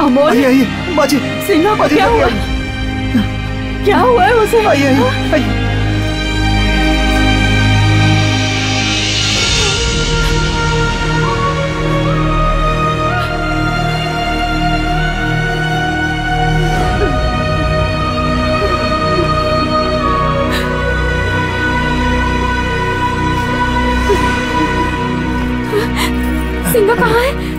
अमोल, आइए आइए बाजी, सिंघा को क्या हुआ? क्या हुआ है उसे? आइए आइए आइए। सिंघा कहाँ है?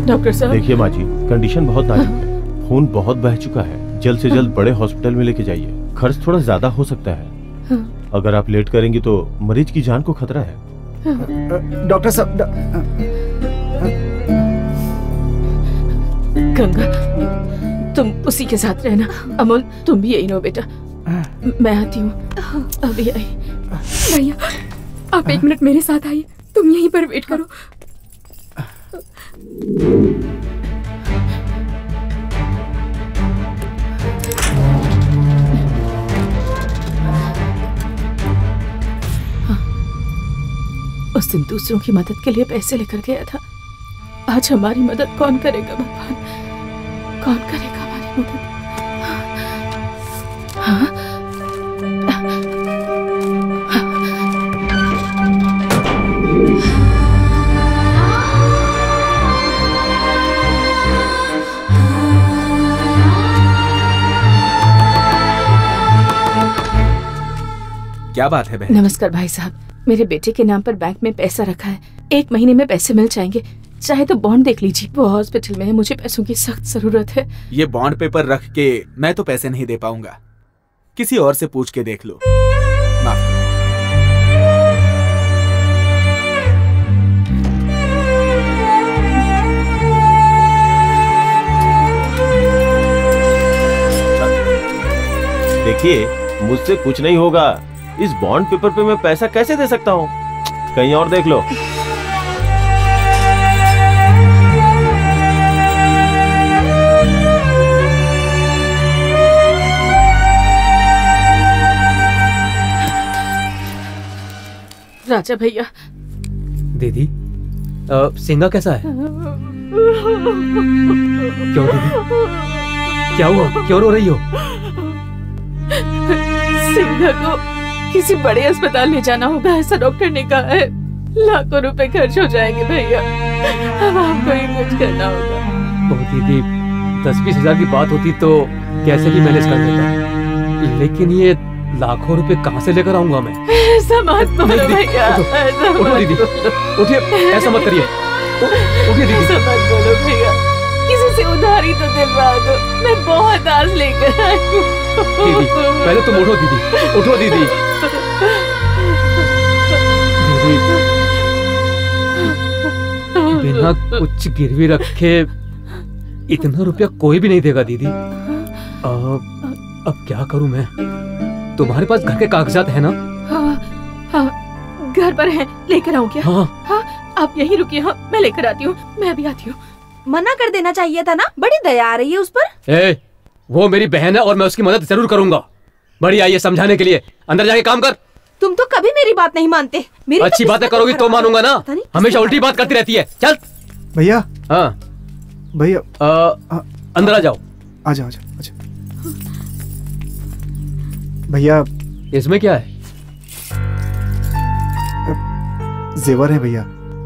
डॉक्टर साहब। देखिए माँ जी, कंडीशन बहुत नाजुक है, खून बहुत बह चुका है, जल्द से जल्द बड़े हॉस्पिटल में लेके जाइए। खर्च थोड़ा ज्यादा हो सकता है। अगर आप लेट करेंगी तो मरीज की जान को खतरा है। डॉक्टर साहब। गंगा, तुम उसी के साथ रहना। अमोल, तुम भी यही रहो बेटा, मैं आती हूँ अभी आई। भैया आप 1 मिनट मेरे साथ आइए, तुम यहीं पर वेट करो। उस दिन दूसरों की मदद के लिए पैसे लेकर गया था, आज हमारी मदद कौन करेगा भगवान? कौन करेगा हमारी मदद? हाँ? क्या बात है बहन? नमस्कार भाई साहब, मेरे बेटे के नाम पर बैंक में पैसा रखा है, 1 महीने में पैसे मिल जाएंगे। चाहे तो बॉन्ड देख लीजिए, वो हॉस्पिटल में है, मुझे पैसों की सख्त जरूरत है। ये बॉन्ड पेपर रख के मैं तो पैसे नहीं दे पाऊंगा, किसी और से पूछ के देख लो। माफ करो। देखिए, मुझसे कुछ नहीं होगा। इस बॉन्ड पेपर पे मैं पैसा कैसे दे सकता हूँ? कहीं और देख लो। राजा भैया। दीदी, सिंघा कैसा है? क्यों दीदी, क्या हुआ? क्यों रो रही हो? सिंघा को किसी बड़े अस्पताल ले जाना होगा, ऐसा डॉक्टर ने कहा है। लाखों रुपए खर्च हो जाएंगे भैया, अब आपको ही कुछ करना होगा। दीदी, 10-20 हजार की बात होती तो कैसे भी मैनेज कर देता, लेकिन ये लाखों रुपए कहाँ से लेकर आऊंगा मैं? ऐसा मत बोलो भैया, उठो दीदी, उठिए, ऐसा मत करिए, उठिए दीदी। ऐसा मत बोलो भैया, किसी से उधारी तो दिलवा दो, मैं बहुत आज लेकर आई हूँ। दीदी, पहले तुम उठो दीदी, उठो दीदी। दीदी, बिना कुछ गिरवी रखे इतना रुपया कोई भी नहीं देगा दीदी। अब क्या करूं मैं? तुम्हारे पास घर के कागजात है ना? हाँ, घर पर है, लेकर आऊं क्या? हाँ, आप यहीं रुकिए, हाँ, मैं लेकर आती हूँ, मैं अभी आती हूँ। मना कर देना चाहिए था ना, बड़ी दया आ रही है उस पर। वो मेरी बहन है और मैं उसकी मदद जरूर करूंगा। बड़ी आई है समझाने के लिए, अंदर जाके काम कर। तुम तो कभी मेरी बात नहीं मानते। मेरी अच्छी बातें करोगी तो मानूंगा ना, हमेशा उल्टी बात करती रहती है। चल भैया। हाँ भैया, अंदर आ जाओ। आजा आजा आजा। भैया, इसमें क्या है? जेवर है भैया,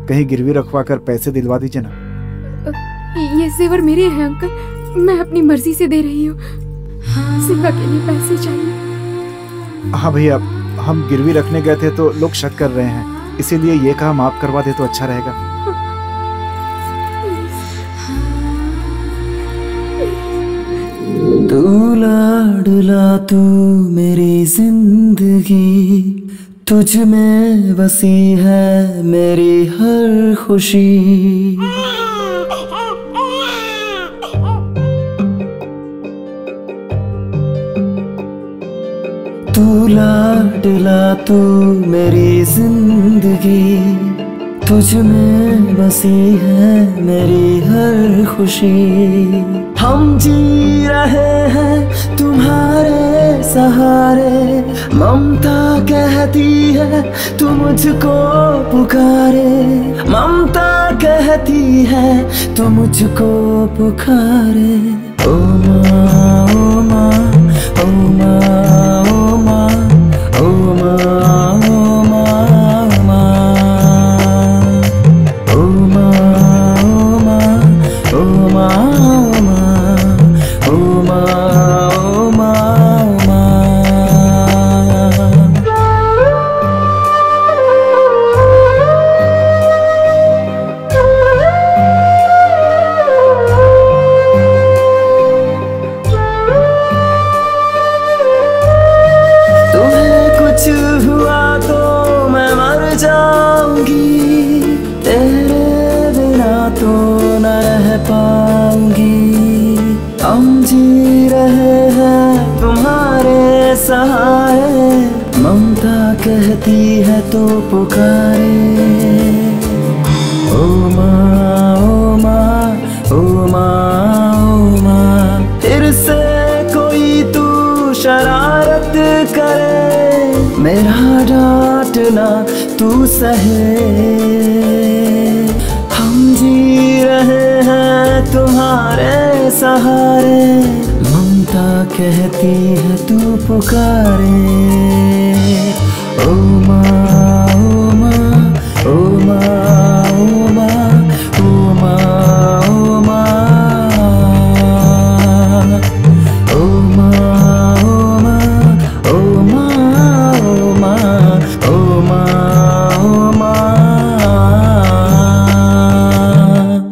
कहीं गिरवी रखवा कर पैसे दिलवा दीजिए ना। ये जेवर मेरे हैं अंकल, मैं अपनी मर्जी से दे रही हूँ। सिंघा के लिए पैसे चाहिए। हाँ भैया, हम गिरवी रखने गए थे तो लोग शक कर रहे हैं, इसीलिए ये कहा माफ करवा दे तो अच्छा रहेगा। तू लाडला तू मेरी जिंदगी, तुझ में बसी है मेरी हर खुशी। तू लाडला तू मेरी जिंदगी, तुझ में बसी है मेरी हर खुशी। हम जी रहे हैं तुम्हारे सहारे। ममता कहती है तू मुझको पुकारे, ममता कहती है तू मुझको पुकारे। ओ माँ ओ माँ ओ माँ ओ माँ ओ माँ ओ माँ ओ माँ ओ माँ ओ माँ ओ माँ। हम जी रहे हैं तुम्हारे सहारे। ममता कहती है तो पुकारे। ओ माँ ओ माँ ओ माँ ओ माँ। फिर से कोई तू शरारत करे, मेरा डांटना तू सहे। हम जी रहे हैं तुम्हारे सहारे। ममता कहती है तू पुकारे। ओ माँ ओ माँ ओ माँ ओ माँ ओ माँ ओ माँ ओ माँ ओ माँ ओ माँ ओ माँ ओ माँ।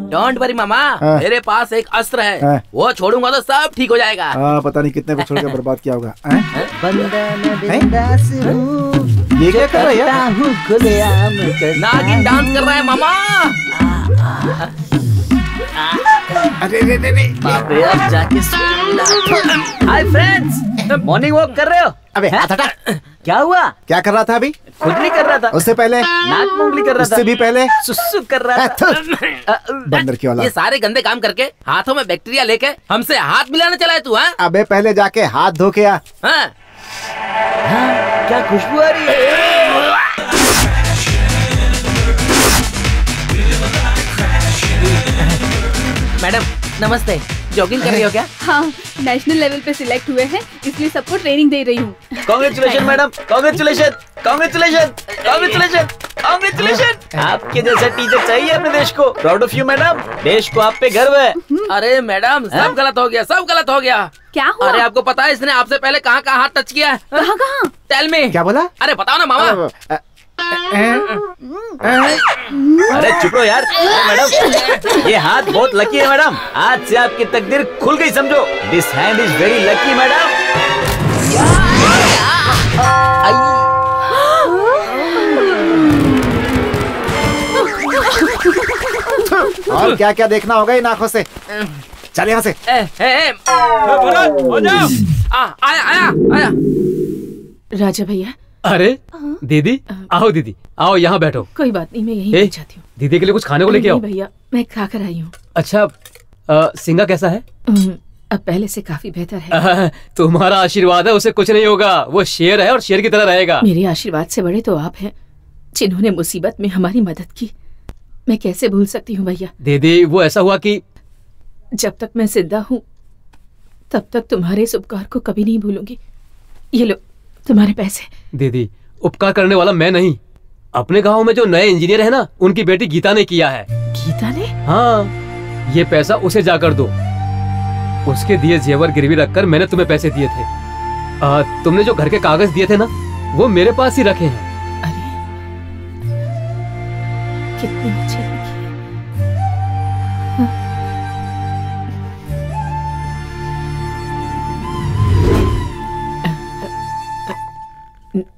डोंट वरी मामा, मेरे पास एक अस्त्र है, वो छोड़ूंगा तो सब ठीक हो जाएगा। पता नहीं कितने को छोड़ के बर्बाद किया होगा। ये क्या कर रहा है? नागिन डांस कर रहा है मामा। अरे जाके हाय फ्रेंड्स, मॉर्निंग वॉक कर रहे हो? अबे हाथ हटा। क्या हुआ? क्या कर रहा था अभी? खुद नहीं कर रहा था, उससे पहले नाक मुंगली कर रहा था, उससे भी पहले सुसु कर रहा था। बंदर की औलाद। ये सारे गंदे काम करके हाथों में बैक्टीरिया लेके हमसे हाथ मिलाने चला है तू? हाँ अबे पहले जाके हाथ धो के आ। हाँ? क्या खुशबू आ रही है। मैडम नमस्ते, जॉगिंग कर रही हो क्या? हाँ, नेशनल लेवल पे सिलेक्ट हुए हैं, इसलिए सबको ट्रेनिंग दे रही हूँ। Congratulation madam, congratulation congratulation congratulation congratulation. आपके जैसा टीचर चाहिए अपने देश को। प्राउड ऑफ यू मैडम, देश को आप पे गर्व है। अरे मैडम सब गलत हो गया, सब गलत हो गया। क्या हुआ? अरे आपको पता है इसने आपसे पहले कहाँ कहाँ हाथ टच किया है? कहाँ कहाँ? Tell me. क्या बोला? अरे बताओ ना मामा। अरे चुप रहो यार। मैडम ये हाथ बहुत लकी है मैडम, आज से आपकी तकदीर खुल गई समझो। This hand is very lucky madam. और क्या क्या देखना होगा इन आंखों से। चल यहाँ से। आया आया आया। राजा भैया। अरे दीदी, आओ दीदी, आओ यहाँ बैठो। कोई बात नहीं, मैं यहीं बैठ जाती हूँ। दीदी के लिए कुछ खाने को लेके आओ। भैया मैं खा कर आई हूँ। अच्छा सिंगा कैसा है? अब पहले से काफी बेहतर है। तुम्हारा आशीर्वाद है, उसे कुछ नहीं होगा। वो शेर है और शेर की तरह रहेगा। मेरे आशीर्वाद से बड़े तो आप हैं, जिन्होंने मुसीबत में हमारी मदद की। मैं कैसे भूल सकती हूँ भैया। दीदी वो ऐसा हुआ कि जब तक मैं जिंदा हूँ तब तक तुम्हारे इस उपकार को कभी नहीं भूलूंगी। ये लो तुम्हारे पैसे। दीदी उपकार करने वाला मैं नहीं, अपने गांव में जो नए इंजीनियर है ना, उनकी बेटी गीता ने किया है। गीता ने? हाँ, ये पैसा उसे जाकर दो। उसके दिए जेवर गिरवी रखकर मैंने तुम्हें पैसे दिए थे। तुमने जो घर के कागज दिए थे ना, वो मेरे पास ही रखे हैं। अरे कितनी अच्छी लिखी है।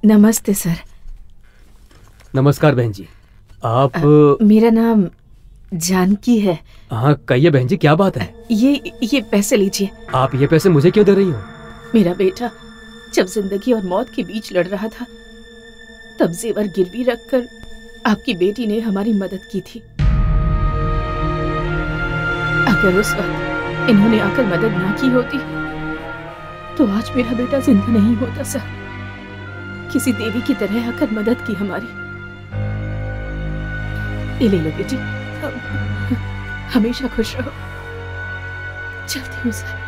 नमस्ते सर। नमस्कार बहन जी। आप? मेरा नाम जानकी है। हाँ कहिए बहन जी, क्या बात है? ये पैसे लीजिए। आप ये पैसे मुझे क्यों दे रही हो? मेरा बेटा जब जिंदगी और मौत के बीच लड़ रहा था, तब जेवर गिरवी रखकर आपकी बेटी ने हमारी मदद की थी। अगर उस वक्त इन्होंने आकर मदद ना की होती तो आज मेरा बेटा जिंदा नहीं होता सर। किसी देवी की तरह आकर मदद की हमारी। ये ले लो बेटी, हमेशा खुश रहो। चलती हूँ सर,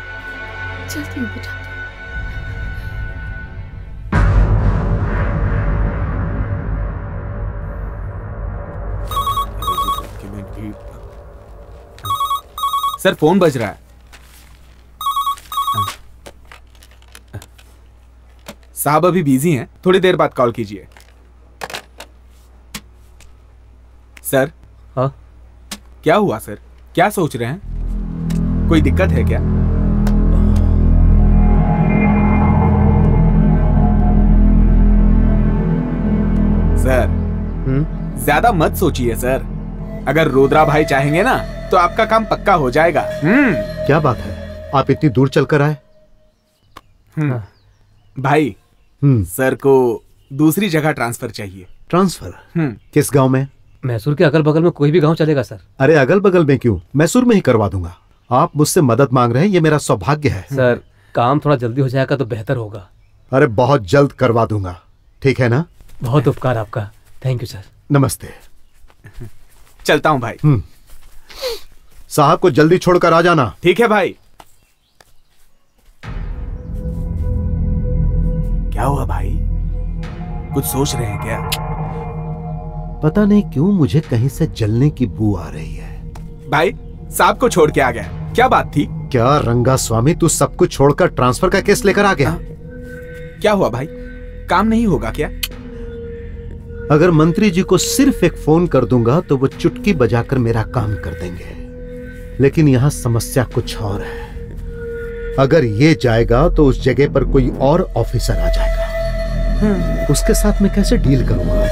चलती हूँ बेटा। सर फोन बज रहा है। साहब अभी बिजी हैं, थोड़ी देर बाद कॉल कीजिए। सर। हाँ? क्या हुआ सर? क्या सोच रहे हैं? कोई दिक्कत है क्या? सर ज्यादा मत सोचिए सर। अगर रुद्रा भाई चाहेंगे ना तो आपका काम पक्का हो जाएगा। क्या बात है, आप इतनी दूर चलकर आए? भाई सर को दूसरी जगह ट्रांसफर चाहिए। ट्रांसफर? किस गांव में? मैसूर के अगल बगल में कोई भी गांव चलेगा सर। अरे अगल बगल में क्यों, मैसूर में ही करवा दूंगा। आप मुझसे मदद मांग रहे हैं, ये मेरा सौभाग्य है। सर काम थोड़ा जल्दी हो जाएगा तो बेहतर होगा। अरे बहुत जल्द करवा दूंगा, ठीक है ना? बहुत उपकार आपका, थैंक यू सर। नमस्ते। चलता हूँ भाई। साहब को जल्दी छोड़कर आ जाना। ठीक है भाई। क्या हुआ भाई, कुछ सोच रहे हैं क्या? पता नहीं क्यों मुझे कहीं से जलने की बू आ रही है। भाई साहब को छोड़ के आ गया, क्या बात थी? क्या रंगा स्वामी, तू सब कुछ छोड़कर ट्रांसफर का केस लेकर आ गया? क्या हुआ भाई, काम नहीं होगा क्या? अगर मंत्री जी को सिर्फ एक फोन कर दूंगा तो वो चुटकी बजाकर मेरा काम कर देंगे, लेकिन यहां समस्या कुछ और है। अगर ये जाएगा तो उस जगह पर कोई और ऑफिसर आ जाएगा, उसके साथ मैं कैसे डील करूंगा?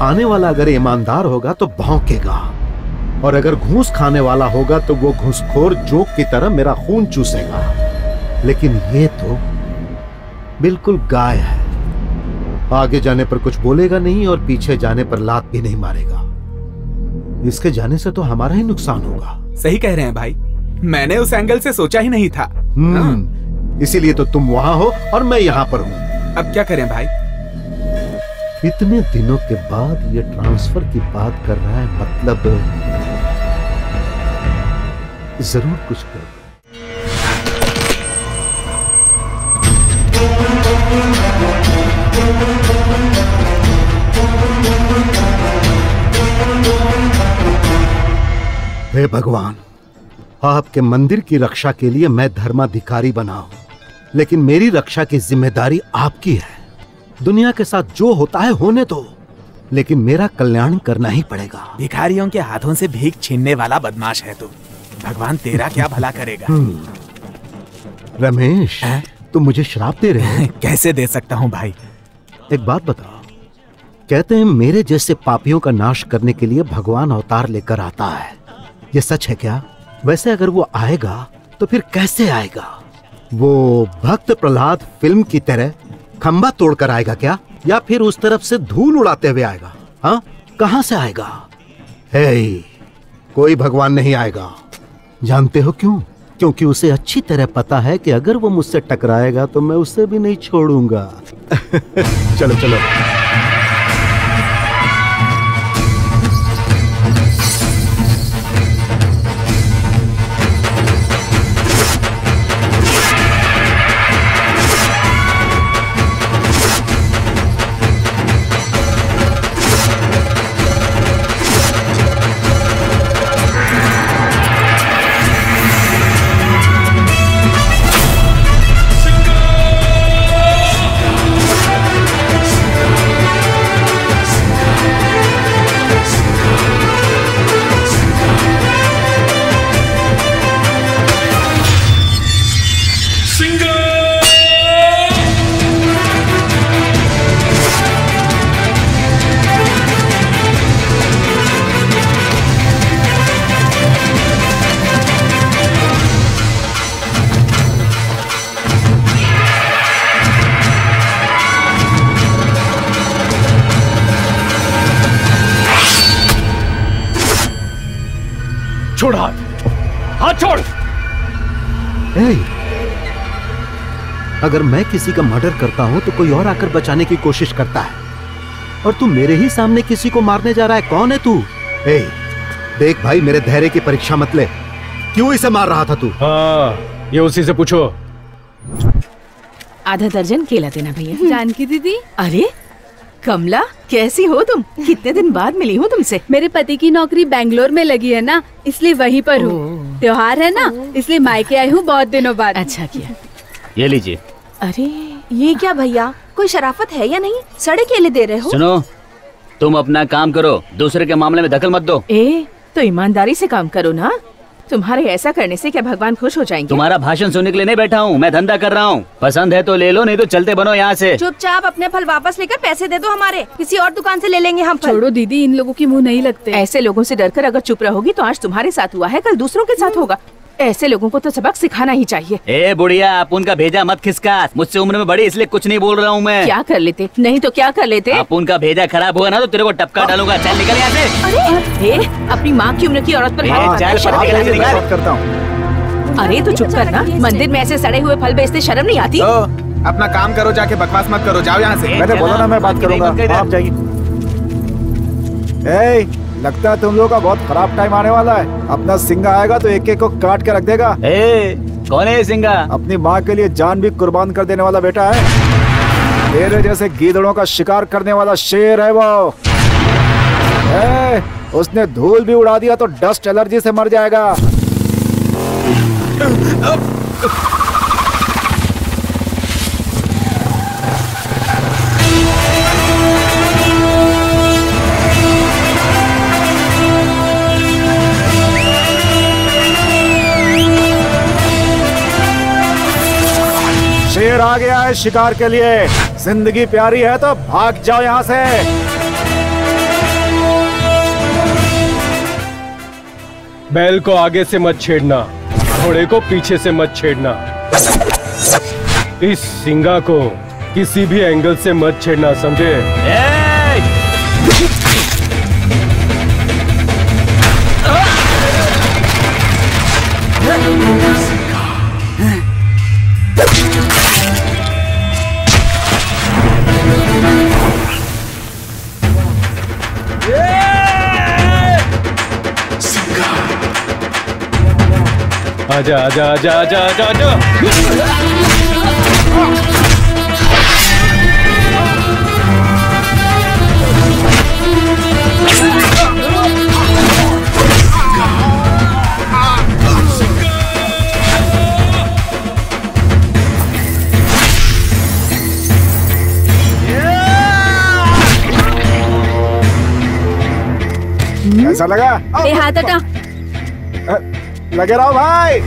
आने वाला अगर ईमानदार होगा तो भौंकेगा, और अगर घूस खाने वाला होगा तो वो घूसखोर जोक की तरह मेरा खून चूसेगा। लेकिन ये तो बिल्कुल गाय है, आगे जाने पर कुछ बोलेगा नहीं और पीछे जाने पर लात भी नहीं मारेगा। इसके जाने से तो हमारा ही नुकसान होगा। सही कह रहे हैं भाई, मैंने उस एंगल से सोचा ही नहीं था। इसीलिए तो तुम वहां हो और मैं यहाँ पर हूँ। अब क्या करें भाई? इतने दिनों के बाद ये ट्रांसफर की बात कर रहा है, मतलब जरूर कुछ कर। हे भगवान, आपके मंदिर की रक्षा के लिए मैं धर्माधिकारी बना हूं, लेकिन मेरी रक्षा की जिम्मेदारी आपकी है। दुनिया के साथ जो होता है होने दो, लेकिन मेरा कल्याण करना ही पड़ेगा। भिखारियों के हाथों से भीख छीनने वाला बदमाश है तू, भगवान तेरा क्या भला करेगा? रमेश, तुम मुझे श्राप दे रहे हो? कैसे दे सकता हूँ भाई? एक बात बताओ, कहते हैं मेरे जैसे पापियों का नाश करने के लिए भगवान अवतार लेकर आता है, ये सच है क्या? वैसे अगर वो आएगा तो फिर कैसे आएगा? वो भक्त प्रहलाद फिल्म की तरह खंबा तोड़कर आएगा क्या, या फिर उस तरफ से धूल उड़ाते हुए आएगा? हाँ, कहां से आएगा? हे, कोई भगवान नहीं आएगा। जानते हो क्यों? क्योंकि उसे अच्छी तरह पता है कि अगर वो मुझसे टकराएगा तो मैं उसे भी नहीं छोड़ूंगा। चलो चलो। छोड़ हाथ, हाथ छोड़। अगर मैं किसी का मर्डर करता हूं तो कोई और आकर बचाने की कोशिश करता है, और तू मेरे ही सामने किसी को मारने जा रहा है। कौन है तू? ए, देख भाई, मेरे धैर्य की परीक्षा मत ले। क्यों इसे मार रहा था तू? हाँ, ये उसी से पूछो। आधा दर्जन केला देना भैया। जानकी दीदी। अरे कमला, कैसी हो तुम? कितने दिन बाद मिली हूँ तुमसे। मेरे पति की नौकरी बेंगलोर में लगी है ना, इसलिए वहीं पर हूँ। त्योहार है ना, इसलिए मायके आई हूँ बहुत दिनों बाद। अच्छा किया। ये लीजिए। अरे ये क्या भैया, कोई शराफत है या नहीं? सड़े केले दे रहे हो? सुनो, तुम अपना काम करो, दूसरे के मामले में दखल मत दो। तो ईमानदारी से काम करो ना। तुम्हारे ऐसा करने से क्या भगवान खुश हो जाएंगे? तुम्हारा भाषण सुनने के लिए नहीं बैठा हूँ, मैं धंधा कर रहा हूँ। पसंद है तो ले लो, नहीं तो चलते बनो यहाँ से। चुपचाप अपने फल वापस लेकर पैसे दे दो हमारे, किसी और दुकान से ले लेंगे हम फल। छोड़ो दीदी, इन लोगों के मुंह नहीं लगते। ऐसे लोगों से डरकर अगर चुप रहोगी तो आज तुम्हारे साथ हुआ है, कल दूसरों के साथ होगा। ऐसे लोगों को तो सबक सिखाना ही चाहिए। ए बुढ़िया, आप उनका भेजा मत खिसका। मुझसे उम्र में बड़ी इसलिए कुछ नहीं बोल रहा हूँ मैं। क्या कर लेते? नहीं तो क्या कर लेते? आप उनका भेजा खराब हुआ ना तो तेरे को टपका डालूंगा। चल निकल यहाँ से। अरे अपनी माँ की उम्र की औरत पर करता हूँ। अरे तो चुप करना। मंदिर में ऐसे सड़े हुए फल बेचते शर्म नहीं आती? अपना काम करो, जाके बकवास मत करो, जाओ यहाँ से। मैंने बोला ना मैं बात करूंगा, आप जाइए। लगता है तुम लोगों का बहुत खराब टाइम आने वाला है। अपना सिंगा आएगा तो एक एक को काट के रख देगा। कौन है सिंगा? अपनी माँ के लिए जान भी कुर्बान कर देने वाला बेटा है। तेरे जैसे गीदड़ों का शिकार करने वाला शेर है वो। उसने धूल भी उड़ा दिया तो डस्ट एलर्जी से मर जाएगा। शेर आ गया है शिकार के लिए। जिंदगी प्यारी है तो भाग जाओ यहाँ से। बैल को आगे से मत छेड़ना, घोड़े को पीछे से मत छेड़ना। इस सिंगा को किसी भी एंगल से मत छेड़ना, समझे? आजा आजा आजा आजा आजा आजा। ऐसा लगा? हाथ हटा। लगे रहो भाई।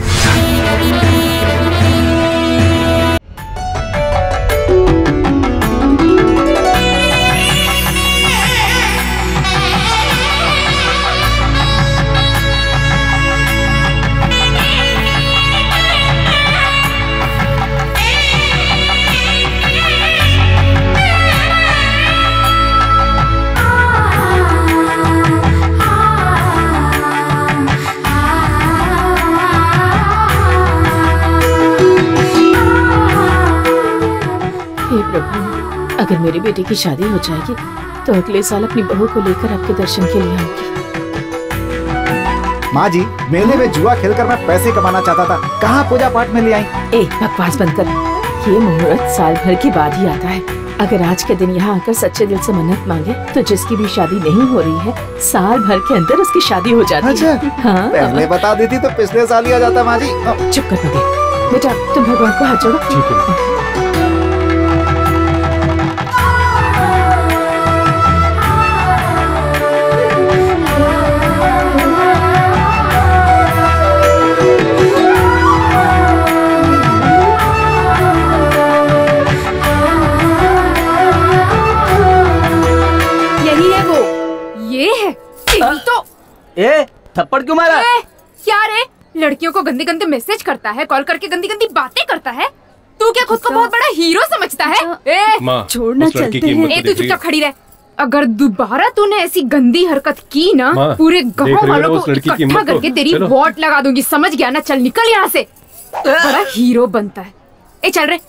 अगर मेरे बेटे की शादी हो जाएगी तो अगले साल अपनी बहू को लेकर आपके दर्शन के लिए आऊंगी। माँ जी, मेले में जुआ खेलकर मैं पैसे कमाना चाहता था, कहाँ पूजा पाठ में ले आई? बकवास बंद कर। ये मुहूर्त साल भर के बाद ही आता है। अगर आज के दिन यहाँ आकर सच्चे दिल से मन्नत मांगे तो जिसकी भी शादी नहीं हो रही है, साल भर के अंदर उसकी शादी हो जाती है। हाँ, पहले बता देती तो पिछले साल ही आ जाता। माँ जी चुप कर बेटा, तुम भगवान को हाथ जोड़ो। ठीक है। थप्पड़ क्यों मारा? क्या रे, लड़कियों को गंदे गंदे मैसेज करता है, कॉल करके गंदी गंदी बातें करता है। तू क्या खुद को बहुत बड़ा हीरो समझता है? छोड़ना चलते हैं। तू चुपचाप खड़ी रह। अगर दोबारा तूने ऐसी गंदी हरकत की ना, पूरे गांव वालों को इकट्ठा करके तेरी वोट लगा दूंगी, समझ गया ना? चल निकल यहाँ से। बड़ा हीरो बनता है। चल रे।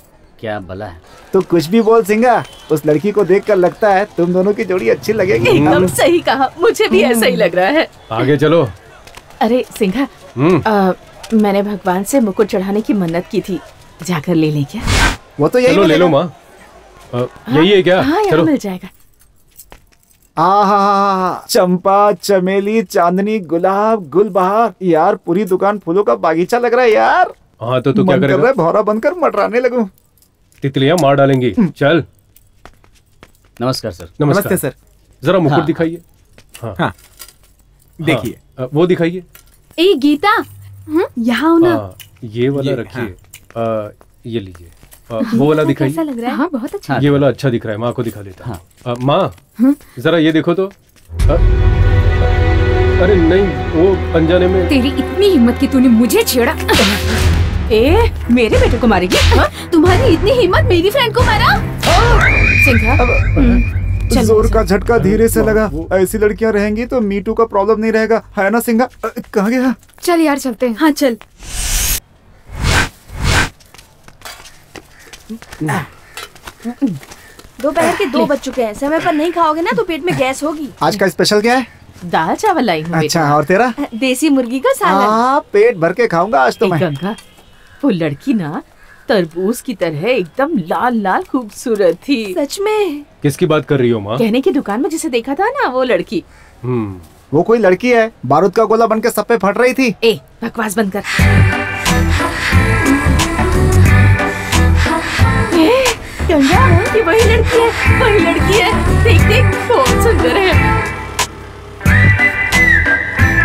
क्या भला है? तो कुछ भी बोल सिंगा, उस लड़की को देखकर लगता है तुम दोनों की जोड़ी अच्छी लगेगी। एकदम सही कहा, मुझे भी ऐसा ही लग रहा है। आगे चलो। अरे सिंघा, मैंने भगवान से मुकुट चढ़ाने की मन्नत की थी, जाकर ले लें क्या? वो तो यही चलो ले लो माँ। यही है क्या? हाँ, यहाँ मिल जाएगा। आहा, चंपा, चमेली, चांदनी, गुलाब, गुलबहार, यार पूरी दुकान फूलों का बागीचा लग रहा है यार। हाँ तो क्या मन कर करेगा? रहा है भौरा बनकर मटराने लगूं। तितलियां मार डालेंगी। चल। नमस्कार सर। नमस्कार सर। जरा मुकुट हाँ। दिखाइए। हाँ देखिए। हाँ, वो दिखाइए। ए गीता, यहाँ ना। ये वाला रखिए। ये लीजिए। वो वाला दिखाइए। कैसा लग रहा है? हाँ, बहुत अच्छा। ये वाला अच्छा दिख रहा है, माँ को दिखा देता हूँ। माँ जरा ये देखो तो। अरे नहीं, वो पंजाने में। तेरी इतनी हिम्मत कि तूने मुझे छेड़ा। ए, मेरे बेटे को मारेगी? तुम्हारी इतनी हिम्मत मेरी फ्रेंड को मारा? सिंघा, जोर का झटका धीरे से लगा। ऐसी लड़कियां रहेंगी तो मीटू का प्रॉब्लम नहीं रहेगा, है ना सिंघा? कहाँ गया? चल यार चलते हैं। हाँ चल। दोपहर के 2 बज चुके हैं, समय पर नहीं खाओगे ना तो पेट में गैस होगी। आज का स्पेशल क्या है? दाल चावल लाई हूँ। अच्छा, और तेरा? देसी मुर्गी का सालन। पेट भर के खाऊंगा आज तो मैं। गंगा, वो लड़की ना तरबूज की तरह एकदम लाल लाल खूबसूरत थी। सच में? किसकी बात कर रही हो माँ? कहने की दुकान में जिसे देखा था ना, वो लड़की। वो कोई लड़की है, बारूद का गोला बनके सब पे फट रही थी। ए, बकवास बंद कर। गंगा, ये वही लड़की है, वही लड़की है। देख देख, बहुत सुंदर है।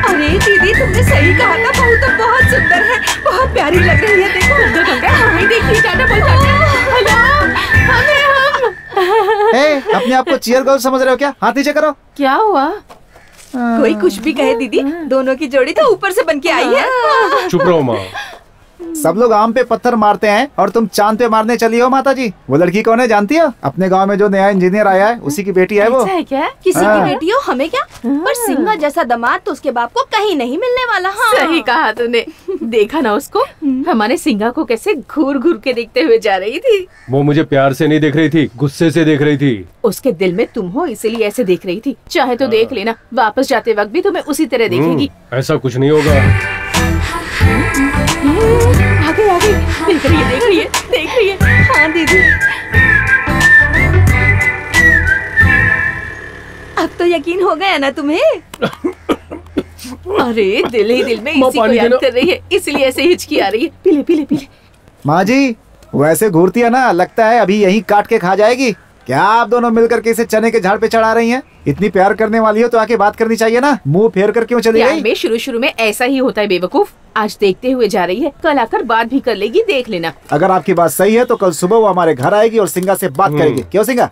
अरे दीदी, तुमने सही कहा था, बहू तो बहुत सुंदर है, बहुत प्यारी लग रही है। देखो गंगा, हमें देखिए, जाना बोल अपने आप को चीयर गर्ल समझ रहे हो क्या? हाथ नीचे करो। क्या हुआ? कोई कुछ भी कहे दीदी, दोनों की जोड़ी तो ऊपर से बन के आई है। चुप रहो माँ। सब लोग आम पे पत्थर मारते हैं और तुम चांद पे मारने चली हो माता जी। वो लड़की कौन है जानती हो? अपने गांव में जो नया इंजीनियर आया है उसी की बेटी है वो। ऐसा है क्या? किसी की बेटी हो, हमें क्या? पर सिंघा जैसा दामाद तो उसके बाप को कहीं नहीं मिलने वाला। हाँ। सही कहा तूने। देखा ना उसको, हमारे सिंघा को कैसे घूर घूर के देखते हुए जा रही थी। वो मुझे प्यार से नहीं देख रही थी, गुस्से से देख रही थी। उसके दिल में तुम हो, इसीलिए ऐसे देख रही थी। चाहे तो देख लेना, वापस जाते वक्त भी तुम्हें उसी तरह देखेगी। ऐसा कुछ नहीं होगा। आगे आगे, देख रही है, देख रही है, देख रही है। हाँ दीदी, अब तो यकीन हो गया ना तुम्हें? अरे दिल ही दिल में इसी को याद कर रही है, इसलिए ऐसे हिचकी आ रही है। पीले पीले पीले। माँ जी, वैसे घूरती है ना, लगता है अभी यहीं काट के खा जाएगी। क्या आप दोनों मिलकर के इसे चने के झाड़ पे चढ़ा रही हैं? इतनी प्यार करने वाली हो तो आके बात करनी चाहिए ना, मुंह फेर कर क्यों चली गई? में शुरू में ऐसा ही होता है बेवकूफ। आज देखते हुए जा रही है, कल आकर बात भी कर लेगी, देख लेना। अगर आपकी बात सही है तो कल सुबह वो हमारे घर आएगी और सिंघा से बात करेगी। क्यों सिंघा?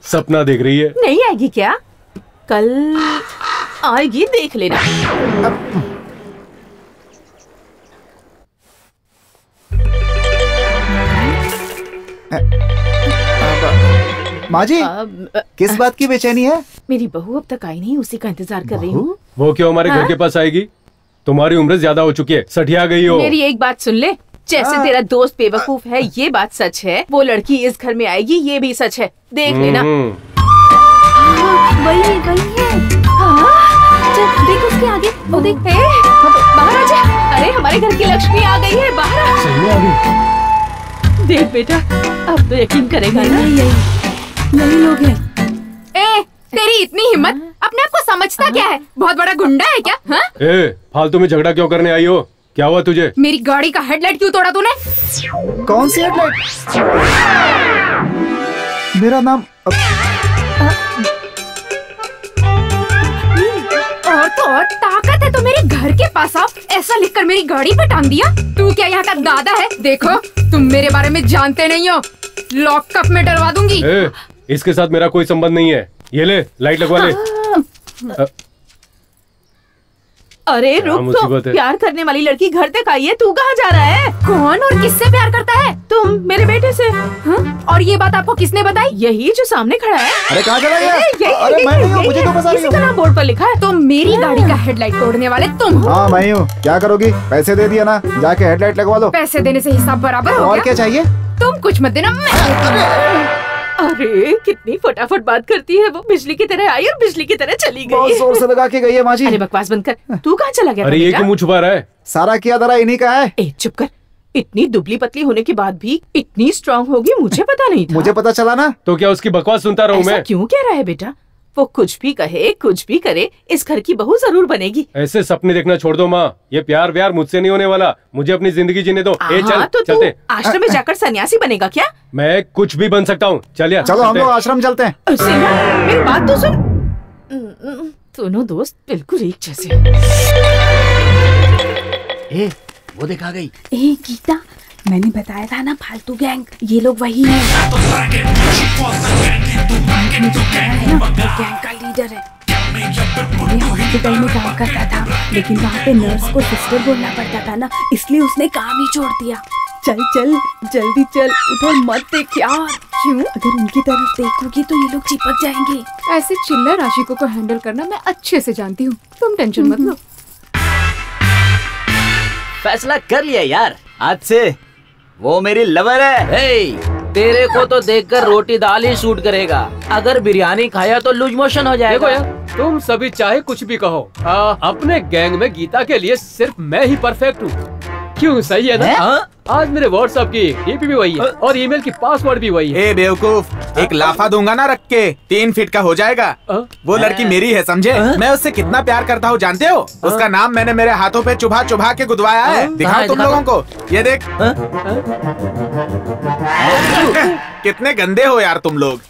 सपना देख रही है। नहीं आएगी क्या? कल आएगी, देख लेना। माँ जी, किस बात की बेचैनी है? मेरी बहू अब तक आई नहीं, उसी का इंतजार कर रही हूँ। वो क्यों हमारे घर के पास आएगी? तुम्हारी उम्र ज्यादा हो चुकी है, सठिया गई हो। मेरी एक बात सुन ले, जैसे तेरा दोस्त बेवकूफ है ये बात सच है, वो लड़की इस घर में आएगी ये भी सच है, देख लेना। वही है। चल देख उसके आगे, वो देख। बाहर आ जा। अरे हमारे घर की लक्ष्मी आ गई है, बाहर आ। सही में आ गई। देख बेटा, अब तो यकीन करेगा ना। यही लोग हैं। ए, तेरी इतनी हिम्मत, अपने आप को समझता क्या है? बहुत बड़ा गुंडा है क्या? हाँ? ए, फालतू में झगड़ा क्यों करने आई हो? क्या हुआ तुझे? मेरी गाड़ी का हेडलाइट क्यों तोड़ा तूने? कौन सी हेडलाइट? मेरा नाम और ताकत है तो मेरे घर के पास आओ, ऐसा लिखकर मेरी गाड़ी पे टांग दिया। तू क्या यहाँ का दादा है? देखो, तुम मेरे बारे में जानते नहीं हो, लॉकअप में डलवा दूंगी। इसके साथ मेरा कोई संबंध नहीं है। ये ले, लाइट लगवा ले। अरे रुक तो, प्यार करने वाली लड़की घर तक आई है, तू कहाँ जा रहा है? कौन और किससे प्यार करता है? तुम मेरे बेटे से। हाँ? और ये बात आपको किसने बताई? यही जो सामने खड़ा है। अरे कहाँ चला गया? अरे मैं नहीं हूँ, मुझे क्यों फंसा रही हो? इसी तरह बोर्ड पर लिखा है। तो मेरी गाड़ी का हेडलाइट तोड़ने वाले तुम हो? हाँ मैं हूँ। क्या करोगी? पैसे दे दिया ना, जाके हेडलाइट लगवा लो। पैसे देने से हिसाब बराबर हो और गया? क्या चाहिए? तुम कुछ मत देना, मैं अरे कितनी फटाफट बात करती है वो। बिजली की तरह आई और बिजली की तरह चली गई। बहुत जोर से लगा के गई है माँ जी। अरे बकवास बंद कर। तू कहाँ चला गया? अरे ये क्यों मुँह छुपा रहा है? सारा किया धरा इन्हीं का है। ए चुप कर। इतनी दुबली पतली होने के बाद भी इतनी स्ट्रांग होगी मुझे पता नहीं था। मुझे पता चला ना। तो क्या उसकी बकवास सुनता रहूं मैं? क्यों कह रहा है बेटा? वो कुछ भी कहे कुछ भी करे, इस घर की बहू जरूर बनेगी। ऐसे सपने देखना छोड़ दो माँ। ये प्यार व्यार मुझसे नहीं होने वाला। मुझे अपनी जिंदगी जीने दो। चल तो चलते। आश्रम में जाकर सन्यासी बनेगा क्या? मैं कुछ भी बन सकता हूँ। चलिए चलो हम लोग आश्रम चलते हैं। मेरी बात तो सुन। दोनों दोस्त बिल्कुल एक जैसे। वो देखा गई। ए गीता, मैंने बताया था ना फालतू गैंग, ये लोग वही हैं। गैंग का लीडर है। मैं हॉस्पिटल में काम करता था, लेकिन वहाँ पे नर्स को सिस्टर बोलना पड़ता था ना, इसलिए उसने काम ही छोड़ दिया। चल चल जल्दी चल, उधर मत देख यार। क्यों? अगर उनकी तरफ देखोगी तो ये लोग चिपक जाएंगे। ऐसे चिल्लर आशिकों को हैंडल करना मैं अच्छे से जानती हूँ, तुम टेंशन मत लो। फैसला कर लिया यार, आज से वो मेरी लवर है। तेरे को तो देखकर रोटी दाल ही सूट करेगा, अगर बिरयानी खाया तो लूज मोशन हो जाएगा। देखो यार, तुम सभी चाहे कुछ भी कहो, अपने गैंग में गीता के लिए सिर्फ मैं ही परफेक्ट हूँ। क्यों, सही है ना? आज मेरे व्हाट्सएप की डीपी भी वही है और ईमेल की पासवर्ड भी वही है। ए बेवकूफ, एक लाफा दूंगा ना रख के, 3 फीट का हो जाएगा। वो लड़की मेरी है, समझे? मैं उससे कितना प्यार करता हूँ जानते हो? उसका नाम मैंने मेरे हाथों पे चुभा चुभा के गुदवाया है। दिखाओ तुम लोगों को, ये देख। कितने गंदे हो यार तुम लोग।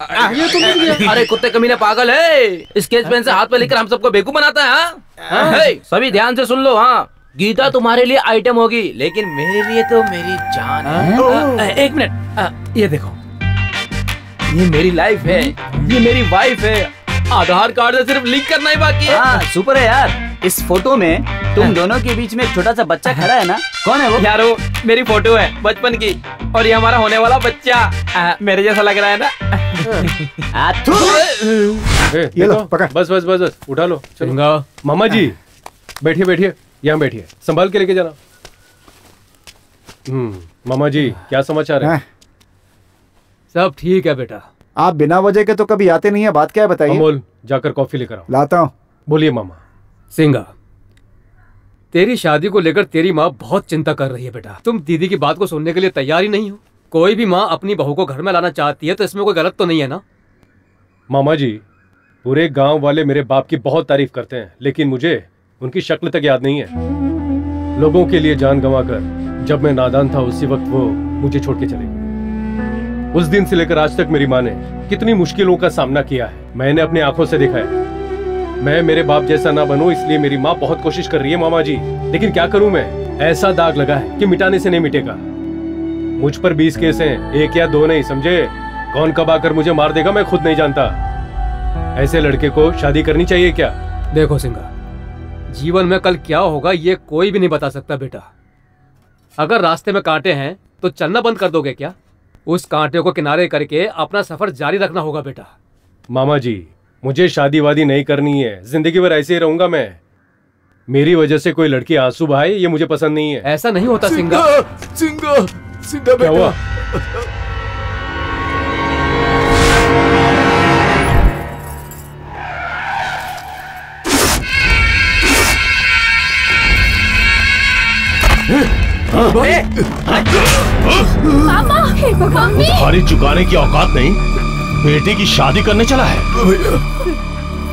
अरे कुत्ते कमीने पागल है, स्केच पेन से हाथ पे लेकर हम सबको बेवकूफ बनाता है। सभी ध्यान से सुन लो। हाँ, गीता तुम्हारे लिए आइटम होगी, लेकिन मेरे लिए तो मेरी जान है। एक मिनट, ये देखो, ये मेरी लाइफ है, ये मेरी वाइफ है। आधार कार्ड से सिर्फ लिंक करना ही बाकी है। हाँ, सुपर है यार। इस फोटो में तुम दोनों के बीच में एक छोटा सा बच्चा खड़ा है ना, कौन है वो? यार वो मेरी फोटो है बचपन की, और ये हमारा होने वाला बच्चा मेरे जैसा लग रहा है ना। ये लो पकड़। बस बस बस बस, उठा लो। चलो मामा जी, बैठिए बैठिए, यहाँ बैठिए, संभाल के लेके जाना। मामा जी, क्या समाचार है? सब ठीक है बेटा। आप बिना वजह के तो कभी आते नहीं है, बात क्या है बताइए? अमोल, जाकर कॉफी लेकर आओ। लाता हूँ। बोलिए मामा। सिंगा, तेरी शादी को लेकर तेरी माँ बहुत चिंता कर रही है बेटा। तुम दीदी की बात को सुनने के लिए तैयार ही नहीं हो। कोई भी माँ अपनी बहू को घर में लाना चाहती है तो इसमें कोई गलत तो नहीं है ना? मामा जी, पूरे गांव वाले मेरे बाप की बहुत तारीफ करते हैं, लेकिन मुझे उनकी शक्ल तक याद नहीं है। लोगों के लिए जान गंवाकर जब मैं नादान था, उसी वक्त वो मुझे छोड़ के चले गए। उस दिन से लेकर आज तक मेरी माँ ने कितनी मुश्किलों का सामना किया है, मैंने अपनी आंखों से देखा है। मैं मेरे बाप जैसा ना बनूं, इसलिए मेरी माँ बहुत कोशिश कर रही है मामा जी, लेकिन क्या करूं मैं? ऐसा दाग लगा है कि मिटाने से नहीं मिटेगा। मुझ पर 20 केस हैं, 1 या 2 नहीं, समझे? कौन कब आकर मुझे मार देगा मैं खुद नहीं जानता। ऐसे लड़के को शादी करनी चाहिए क्या? देखो सिंगा, जीवन में कल क्या होगा ये कोई भी नहीं बता सकता बेटा। अगर रास्ते में कांटे हैं तो चलना बंद कर दोगे क्या? उस कांटे को किनारे करके अपना सफर जारी रखना होगा बेटा। मामा जी, मुझे शादी वादी नहीं करनी है, जिंदगी भर ऐसे ही रहूंगा मैं। मेरी वजह से कोई लड़की आंसू बहाए, ये मुझे पसंद नहीं है। ऐसा नहीं होता सिंगा। सिंगा, सिंगा क्या हुआ? पापा, मम्मी। भारी चुकाने की औकात नहीं, बेटे की शादी करने चला है। भैया,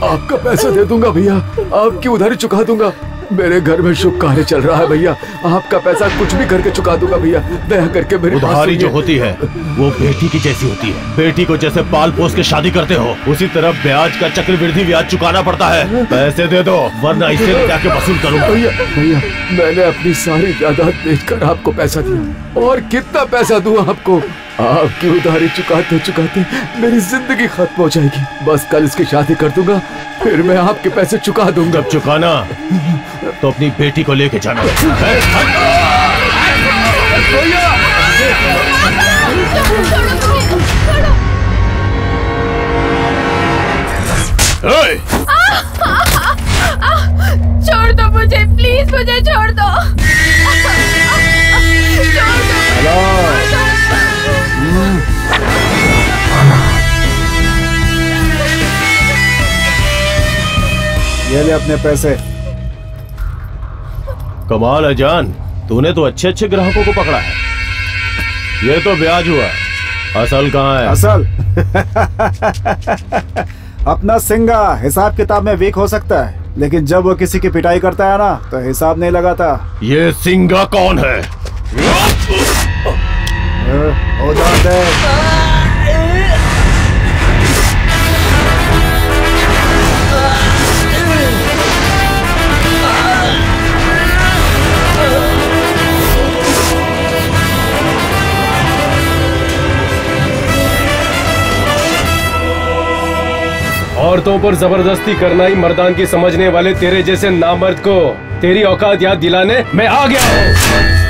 आपका पैसा दे दूंगा भैया, आपकी उधारी चुका दूंगा। मेरे घर में शुभ कार्य चल रहा है भैया, आपका पैसा कुछ भी करके चुका दूंगा भैया, दया करके मेरी उधारी जो होती है वो बेटी की जैसी होती है। बेटी को जैसे पाल पोस के शादी करते हो, उसी तरह ब्याज का चक्रवृद्धि ब्याज चुकाना पड़ता है। पैसे दे दो, वरना इसे जाके वसूल करूंगा। भैया भैया, मैंने अपनी सारी जायदाद बेचकर आपको पैसा दिया, और कितना पैसा दूं आपको? आपकी उधारी चुकाते चुकाते मेरी जिंदगी खत्म हो जाएगी। बस कल इसकी शादी कर दूंगा, फिर मैं आपके पैसे चुका दूंगा। जब चुकाना तो अपनी बेटी को लेके जाना। छोड़ दो मुझे, प्लीज मुझे छोड़ दो। छोड़ दो। ये ले अपने पैसे। कमाल है जान, तूने तो अच्छे अच्छे ग्राहकों को पकड़ा है। ये तो ब्याज हुआ, असल कहाँ है? असल अपना सिंगा हिसाब किताब में वीक हो सकता है, लेकिन जब वो किसी की पिटाई करता है ना तो हिसाब नहीं लगाता। ये सिंगा कौन है? औरतों पर जबरदस्ती करना ही मर्दान की समझने वाले तेरे जैसे नामर्द को तेरी औकात याद दिलाने मैं आ गया हूँ।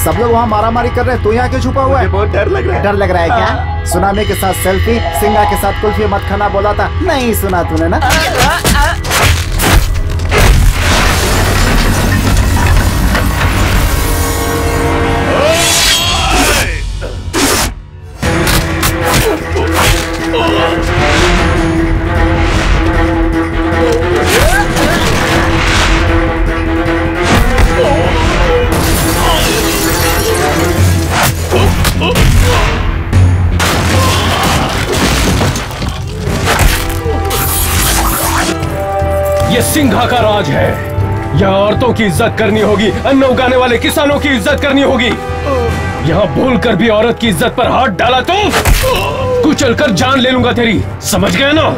सब लोग वहाँ मारामारी कर रहे हैं, तू यहाँ क्यों छुपा हुआ है? बहुत डर लग रहा है। डर लग रहा है क्या? सुनामी के साथ सेल्फी, सिंगा के साथ कुल्फी मत खाना बोला था, नहीं सुना तूने ना? ये सिंघा का राज है। यहाँ औरतों की इज्जत करनी होगी, अन्न उगाने वाले किसानों की इज्जत करनी होगी। यहाँ भूलकर भी औरत की इज्जत पर हाथ डाला तो कुचल कर जान ले लूंगा तेरी, समझ गए ना?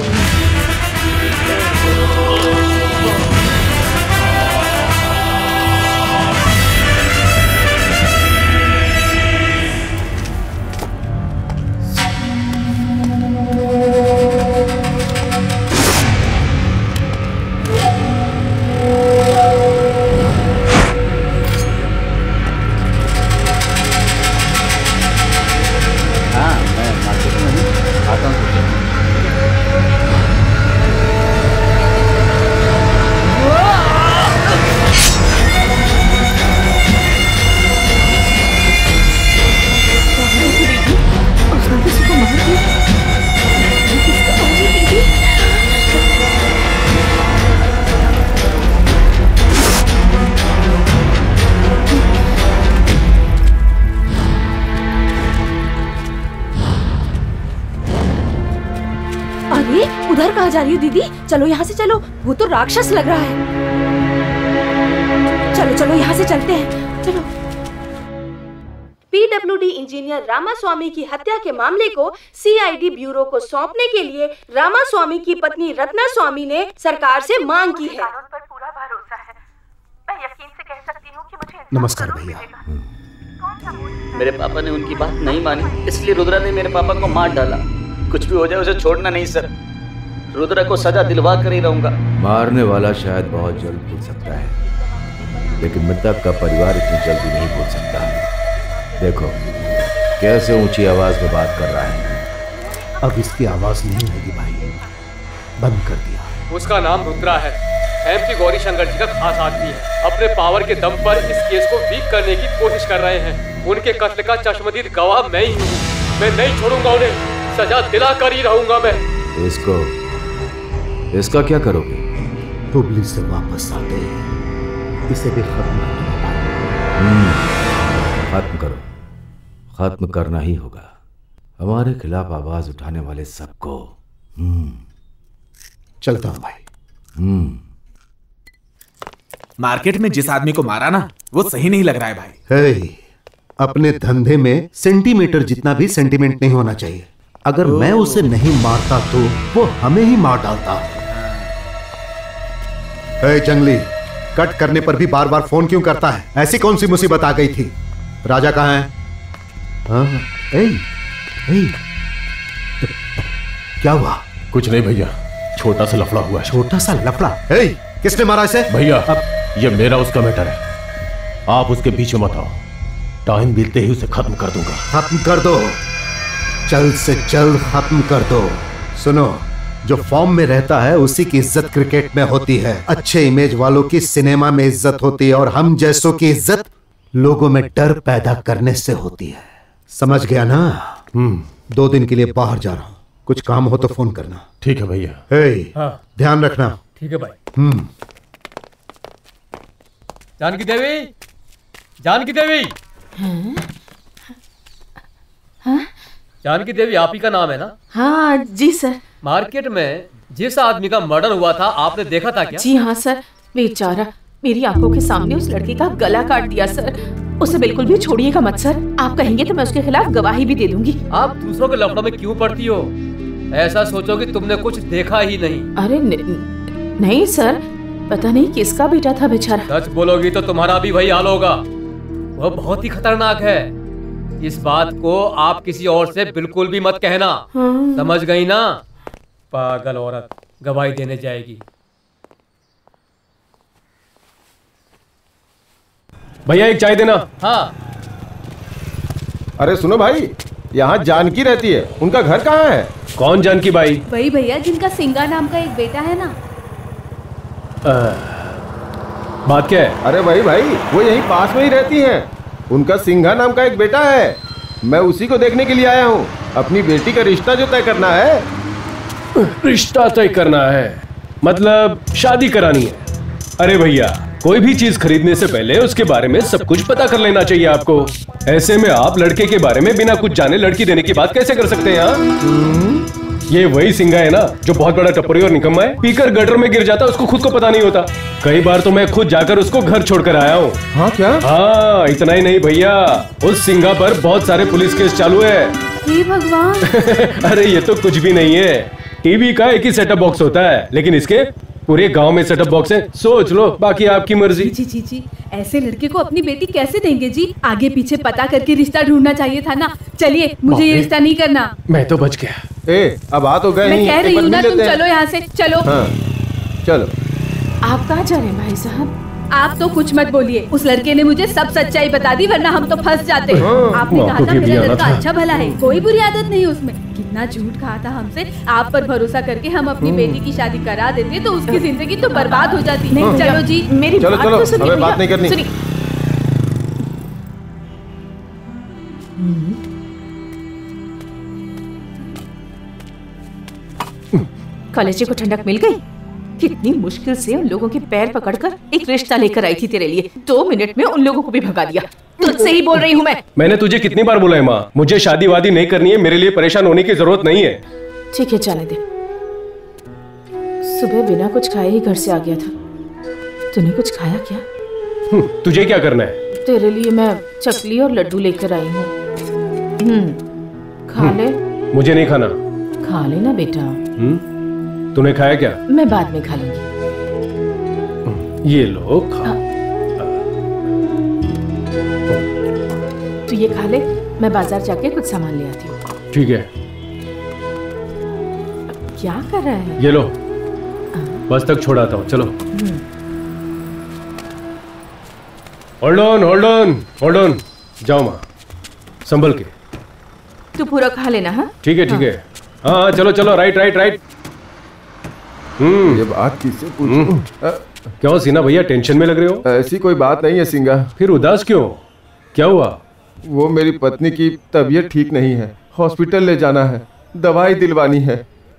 उधर कहाँ जा रही हो दीदी? चलो यहाँ से चलो, वो तो राक्षस लग रहा है। चलो चलो यहाँ से चलते हैं, चलो। पीडब्ल्यूडी इंजीनियर रामास्वामी की हत्या के मामले को सीआईडी ब्यूरो को सौंपने के लिए रामास्वामी की पत्नी रत्ना स्वामी ने सरकार से मांग की है। पर पूरा भरोसा है। मैं यकीन से कह सकती हूँ कि मुझे नमस्कार भैया। मेरे पापा ने उनकी बात नहीं मानी, इसलिए रुद्रा ने मेरे पापा को मार डाला। कुछ भी हो जाए उसे छोड़ना नहीं सर, रुद्रा को सजा दिलवा कर ही रहूंगा। मारने वाला शायद बहुत जल्द भूल सकता है, लेकिन मृतक का परिवार इतनी जल्दी नहीं भूल सकता। देखो कैसे ऊंची आवाज में बात कर रहा है। अब इसकी आवाज नहीं आएगी भाई, बंद कर दिया। उसका नाम रुद्रा है, एमपी गौरी शंकर जी का खास आदमी है। अपने पावर के दम पर इस केस को वीक करने की कोशिश कर रहे हैं। उनके कत्ल का चश्मदीद गवाह मैं ही हूँ। मैं नहीं छोड़ूंगा उन्हें, सजा दिला कर ही रहूंगा मैं। इसका क्या करोगे? हुबली से वापस आते हैं, इसे भी खत्म खत्म करो, खत्म करना ही होगा। हमारे खिलाफ आवाज उठाने वाले सबको। चलता हूं भाई। मार्केट में जिस आदमी को मारा ना, वो सही नहीं लग रहा है भाई। हे, अपने धंधे में सेंटीमीटर जितना भी सेंटीमेंट नहीं होना चाहिए। अगर मैं उसे नहीं मारता तो वो हमें ही मार डालता। हे जंगली, कट करने पर भी बार बार फोन क्यों करता है? ऐसी कौन सी मुसीबत आ गई थी? राजा कहाँ है? हाँ, क्या हुआ? कुछ नहीं भैया, छोटा सा लफड़ा हुआ है। छोटा सा लफड़ा? किसने मारा इसे? भैया ये मेरा उसका मैटर है, आप उसके बीच में मत आओ। टाइम बीतते ही उसे खत्म कर दूंगा। खत्म कर दो, जल्द से जल्द खत्म कर दो। सुनो, जो फॉर्म में रहता है उसी की इज्जत क्रिकेट में होती है। अच्छे इमेज वालों की सिनेमा में इज्जत होती है, और हम जैसों की इज्जत लोगों में डर पैदा करने से होती है। समझ गया ना? 2 दिन के लिए बाहर जा रहा हूं, कुछ काम हो तो फोन करना। ठीक है भैया। हाँ। ध्यान रखना। ठीक है भाई। जानकी देवी, जानकी देवी। जानकी देवी आप ही का नाम है ना? हाँ जी सर। मार्केट में जिस आदमी का मर्डर हुआ था आपने देखा था क्या? जी हाँ सर, बेचारा मेरी आंखों के सामने उस लड़के का गला काट दिया सर। उसे बिल्कुल भी छोड़िएगा मत सर। आप कहेंगे तो मैं उसके खिलाफ गवाही भी दे दूंगी। आप दूसरों के लफड़ों में क्यों पड़ती हो? ऐसा सोचो कि तुमने कुछ देखा ही नहीं। अरे नहीं सर, पता नहीं किसका बेटा था बेचारा। सच बोलोगी तो तुम्हारा भी वही हाल होगा। वह बहुत ही खतरनाक है। इस बात को आप किसी और से बिल्कुल भी मत कहना। समझ गई ना? पागल औरत गवाही देने जाएगी। भैया एक चाय देना। हाँ। अरे सुनो भाई, यहाँ जानकी रहती है, उनका घर कहाँ है? कौन जानकी बाई? वही भैया जिनका सिंगा नाम का एक बेटा है ना। बात क्या है? अरे भाई वो यहीं पास में ही रहती हैं। उनका सिंघा नाम का एक बेटा है। मैं उसी को देखने के लिए आया हूँ। अपनी बेटी का रिश्ता जो तय करना है। रिश्ता तय करना है मतलब शादी करानी है? अरे भैया, कोई भी चीज खरीदने से पहले उसके बारे में सब कुछ पता कर लेना चाहिए आपको। ऐसे में आप लड़के के बारे में बिना कुछ जाने लड़की देने की बात कैसे कर सकते हैं? ये वही सिंघा है ना जो बहुत बड़ा टपरी और निकम्मा है, पीकर गटर में गिर जाता, उसको खुद को पता नहीं होता। कई बार तो मैं खुद जाकर उसको घर छोड़कर आया हूँ। हाँ क्या? हाँ, इतना ही नहीं भैया, उस सिंघा पर बहुत सारे पुलिस केस चालू है। हे भगवान। अरे ये तो कुछ भी नहीं है। टीवी का एक ही सेटअप बॉक्स होता है, लेकिन इसके पूरे गांव में सेटअप बॉक्स है। सोच लो, बाकी आपकी मर्जी। जी, ऐसे लड़के को अपनी बेटी कैसे देंगे जी? आगे पीछे पता करके रिश्ता ढूंढना चाहिए था ना। चलिए, मुझे ये रिश्ता नहीं करना। मैं तो बच गया। अब आ तो गए। मैं कह रही हूँ ना, तुम चलो यहाँ से, चलो। हाँ, चलो। आप कहाँ जा रहे हैं भाई साहब? आप तो कुछ मत बोलिए। उस लड़के ने मुझे सब सच्चाई बता दी, वरना हम तो फंस जाते। आपने कहा था मेरा लड़का अच्छा भला है, कोई बुरी आदत नहीं उसमें। कितना झूठ कहा था हमसे। आप पर भरोसा करके हम अपनी बेटी की शादी करा देते तो उसकी जिंदगी तो बर्बाद हो जाती। नहीं, चलो जी, मेरी बात तो सुनिए। हमें बात नहीं करनी। कॉलेज को ठंडक मिल गई। कितनी मुश्किल से उन लोगों के पैर पकड़कर एक रिश्ता लेकर आई थी तेरे लिए। 2 मिनट में उन लोगों को भी भगा दिया। तुझसे ही बोल रही हूँ मैं। मैंने तुझे कितनी बार बोला है माँ, मुझे शादी वादी नहीं करनी है, मेरे लिए परेशान होने की जरूरत नहीं है। ठीक है, जाने दे। सुबह बिना कुछ खाए ही घर से आ गया था। तूने कुछ खाया क्या? तुझे क्या करना है? तेरे लिए मैं चकली और लड्डू लेकर आई हूँ। खा ले। मुझे नहीं खाना। खा लेना बेटा। तूने खाया क्या? मैं बाद में खा लूंगी। ये लो खा। तू ये खा ले, मैं बाजार जाके कुछ सामान ले आती हूँ। ठीक है। क्या कर रहा है? ये लो, बस तक छोड़ाता हूँ, चलो। Hold on. जाओ माँ, संभल के। तू पूरा खा लेना। हाँ ठीक है। हाँ चलो, राइट। ये बात किससे पूछूं? क्यों सीना भैया, टेंशन में लग रहे हो? ऐसी कोई बात नहीं है सिंगा। फिर उदास क्यों? क्या हुआ? वो मेरी पत्नी की तबीयत ठीक नहीं है, हॉस्पिटल ले जाना है, दवाई दिलवानी है।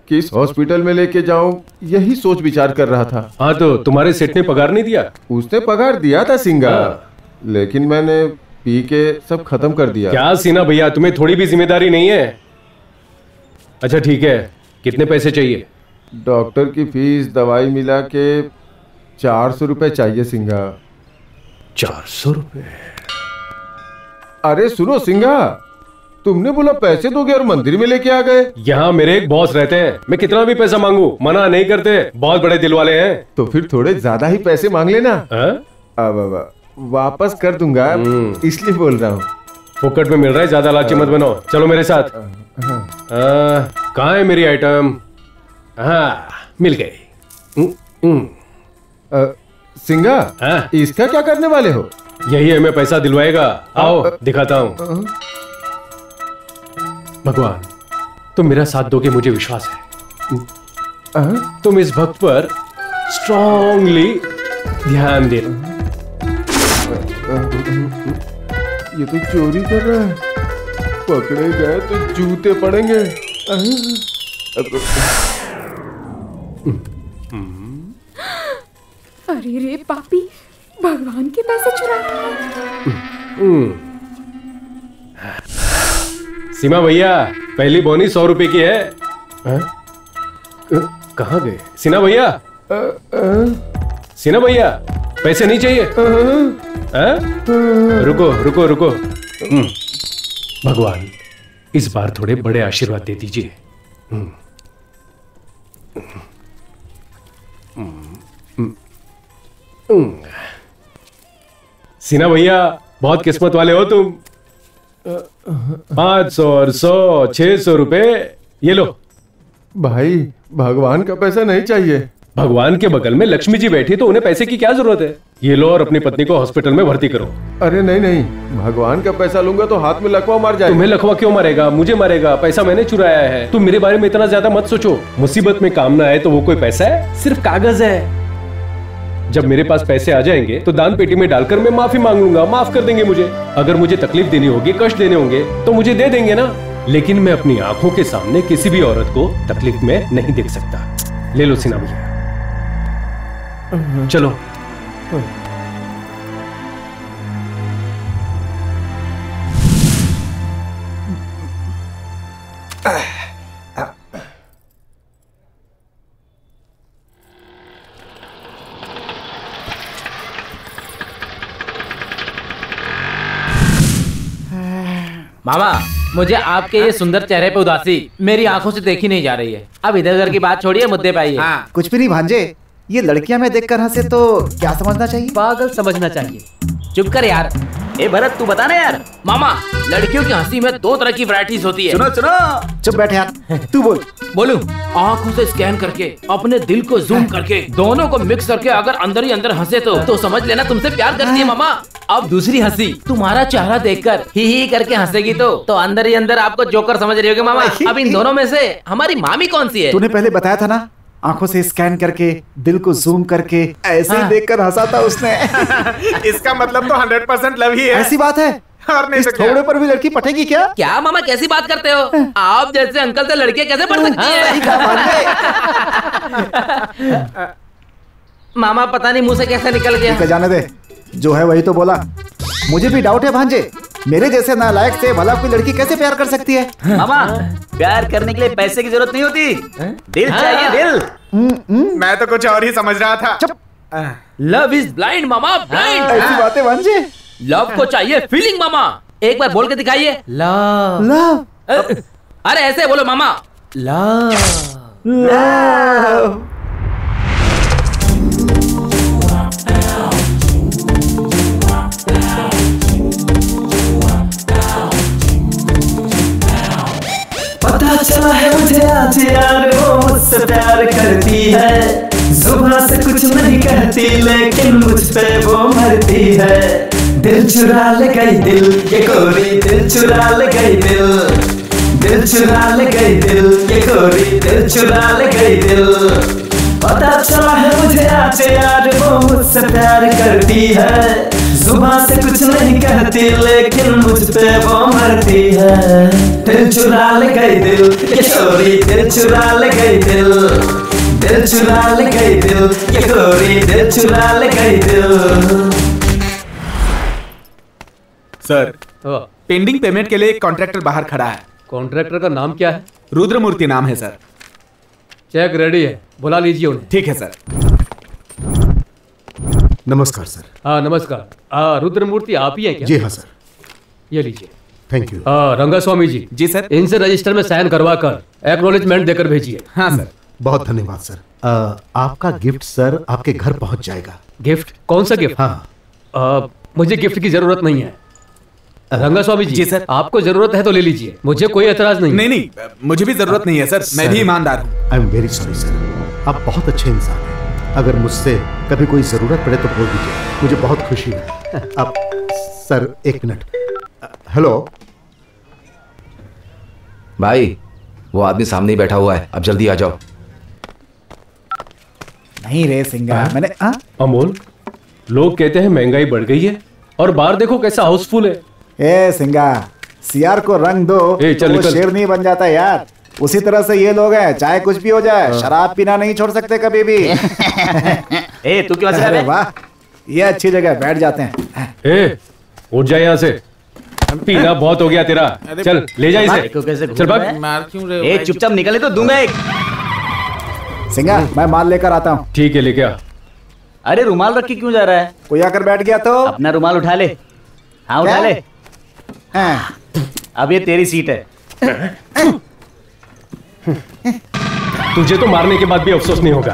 किस हॉस्पिटल में लेके जाऊं, यही सोच विचार कर रहा था। हाँ तो तुम्हारे सेठ ने पगार नहीं दिया? उसने पगार दिया था सिंगा, लेकिन मैंने पी के सब खत्म कर दिया। क्या सीना भैया, तुम्हें थोड़ी भी जिम्मेदारी नहीं है? अच्छा ठीक है, कितने पैसे चाहिए? डॉक्टर की फीस दवाई मिला के 400 रुपए चाहिए सिंघा। 400 रुपए? अरे सुनो सिंघा, तुमने बोला पैसे दोगे और मंदिर में लेके आ गए। यहाँ मेरे एक बॉस रहते हैं, मैं कितना भी पैसा मांगू मना नहीं करते, बहुत बड़े दिल वाले हैं। तो फिर थोड़े ज्यादा ही पैसे मांग लेना। अब वापस कर दूंगा, इसलिए बोल रहा हूँ। फुकट में मिल रहा है, ज्यादा लालची मत बनो। चलो मेरे साथ। कहाँ है मेरी आइटम? हाँ मिल गई। सिंघा, इसका क्या करने वाले हो? यही है, मैं पैसा दिलवाएगा। आओ दिखाता हूँ। भगवान तुम मेरा साथ दोगे, मुझे विश्वास है। तुम इस भक्त पर स्ट्रांगली ध्यान दे। ये तो चोरी कर रहा है, पकड़े गए तो जूते पड़ेंगे। अरे रे पापी, भगवान के पैसे चुरा रहा है। सीमा भैया, पहली बोनी 100 रुपए की है। कहाँ गए सीना भैया? सीना भैया, पैसे नहीं चाहिए? रुको रुको रुको। भगवान इस बार थोड़े बड़े आशीर्वाद दे दीजिए। सीना भैया, बहुत किस्मत वाले हो तुम। 500 और 100, 600 रुपए ये लो। भाई भगवान का पैसा नहीं चाहिए। भगवान के बगल में लक्ष्मी जी बैठी, तो उन्हें पैसे की क्या जरूरत है? ये लो और अपनी पत्नी को हॉस्पिटल में भर्ती करो। अरे नहीं नहीं, भगवान का पैसा लूंगा तो हाथ में लकवा मार जाएगा। तुम्हें लकवा क्यों मारेगा? मुझे मारेगा। पैसा मैंने चुराया है। तुम मेरे बारे में इतना ज्यादा मत सोचो। मुसीबत में काम ना आए तो वो कोई पैसा है? सिर्फ कागज है। जब मेरे पास पैसे आ जाएंगे तो दान पेटी में डालकर मैं माफी मांग लूंगा, माफ कर देंगे मुझे। अगर मुझे तकलीफ देनी होगी, कष्ट देने होंगे तो मुझे दे देंगे ना। लेकिन मैं अपनी आंखों के सामने किसी भी औरत को तकलीफ में नहीं देख सकता। ले लो सीना भैया, चलो। मामा, मुझे आपके ये सुंदर चेहरे पे उदासी मेरी आंखों से देखी नहीं जा रही है। अब इधर उधर की बात छोड़िए, मुद्दे पे आइए। कुछ भी नहीं भांजे, ये लड़कियां मैं देखकर हंसे तो क्या समझना चाहिए? पागल समझना चाहिए। चुप कर यार। ए भरत, तू बता ना यार। मामा, लड़कियों की हंसी में 2 तरह की वैरायटीज होती है। सुनो सुनो। चुप बैठ यार, तू बोल। बोलूं? आंखों से स्कैन करके, अपने दिल को जूम करके, दोनों को मिक्स करके अगर अंदर ही अंदर हंसे तो समझ लेना तुमसे प्यार करती है मामा। अब दूसरी हंसी, तुम्हारा चेहरा देखकर ही करके हंसेगी तो अंदर ही अंदर आपको जोकर समझ रही होगी मामा। अब इन दोनों में से हमारी मामी कौन सी है? तूने पहले बताया था ना, आंखों से स्कैन करके, दिल को जूम करके, ऐसे ही देखकर हंसा था उसने। इसका मतलब तो 100% लव ही है। ऐसी बात है? और नहीं इस थोड़े पर भी लड़की पटेगी क्या? क्या मामा, कैसी बात करते हो? आप जैसे अंकल से लड़कियां कैसे पढ़ सकती हैं? मामा पता नहीं मुंह से कैसे निकल गया। जाने दे, जो है वही तो बोला। मुझे भी डाउट है भांजे, मेरे जैसे नालायक से भला कोई लड़की कैसे प्यार कर सकती है? मामा, प्यार करने के लिए पैसे की जरूरत नहीं होती, दिल चाहिए, दिल। मैं तो कुछ और ही समझ रहा था। Love is blind mama, blind. ऐसी बातें भांजे? लव को चाहिए फीलिंग मामा। एक बार बोल के दिखाइए, लव। लव? अरे ऐसे बोलो मामा, लव लव। पता चला है मुझे आज यार, वो मुझसे प्यार करती है। जुबान से कुछ नहीं कहती लेकिन मुझ पे वो मरती है। दिल चुरा ले गई दिल, ये गोरी दिल चुरा ले गई दिल। दिल चुरा ले गई दिल, ये गोरी दिल चुरा ले गई दिल। पता चला है मुझे आज यार, वो मुझसे प्यार करती है। जुबान से कुछ नहीं कहती लेकिन मुझ पे वो मरती है। दिल चुरा ले गई दिल, ये गोरी दिल चुरा ले गई दिल। दिल चुरा ले गई दिल, ये गोरी दिल चुरा ले गई दिल। सर, पेंडिंग पेमेंट के लिए एक कॉन्ट्रैक्टर बाहर खड़ा है। कॉन्ट्रैक्टर का नाम क्या है? रुद्रमूर्ति नाम है सर। चेक रेडी है, बुला लीजिए उन्हें। ठीक है सर। नमस्कार सर। हाँ नमस्कार। रुद्रमूर्ति आप ही हैं क्या? जी हाँ सर। ये लीजिए। Thank you. रंगास्वामी जी। जी सर। इनसे रजिस्टर में साइन करवा कर एक्नॉलेजमेंट देकर भेजिए। हाँ सर। बहुत धन्यवाद सर। आपका गिफ्ट सर आपके घर पहुंच जाएगा। गिफ्ट? कौन सा गिफ्ट? हाँ। मुझे गिफ्ट की जरूरत नहीं है। रंगास्वामी जी सर, आपको जरूरत है तो ले लीजिए, मुझे कोई एतराज नहीं। नहीं, मुझे भी जरूरत नहीं है सर, मैं भी ईमानदार हूँ। I am very sorry sir, आप बहुत अच्छे इंसान हैं। अगर मुझसे कभी कोई जरूरत पड़े तो बोल दीजिए, मुझे बहुत खुशी है। अब सर एक मिनट। हेलो भाई, वो आदमी सामने ही बैठा हुआ है, अब जल्दी आ जाओ। नहीं रे सिंगा, मैंने अमोल, लोग कहते हैं महंगाई बढ़ गई है और बाहर देखो कैसा हाउसफुल है। ए सिंगा, सियार को रंग दो तो वो शेर नहीं बन जाता यार। उसी तरह से ये लोग हैं, चाहे कुछ भी हो जाए शराब पीना नहीं छोड़ सकते कभी भी। ए तू क्यों हंस रहा है? वाह, ये अच्छी जगह बैठ जाते हैं। ए उठ जा यहाँ से, पीना बहुत हो गया तेरा। चल ले जा इसे, चल भाग। ए चुपचाप निकले तो दूंगा एक। सिंगा, मैं माल लेकर आता हूँ। ठीक है, लेके आ। अरे रुमाल रख के क्यों जा रहा है? कोई आकर बैठ गया तो अपना रुमाल उठा ले। हाँ उठा ले। अब ये तेरी सीट है। तुझे तो मारने के बाद भी अफसोस नहीं होगा।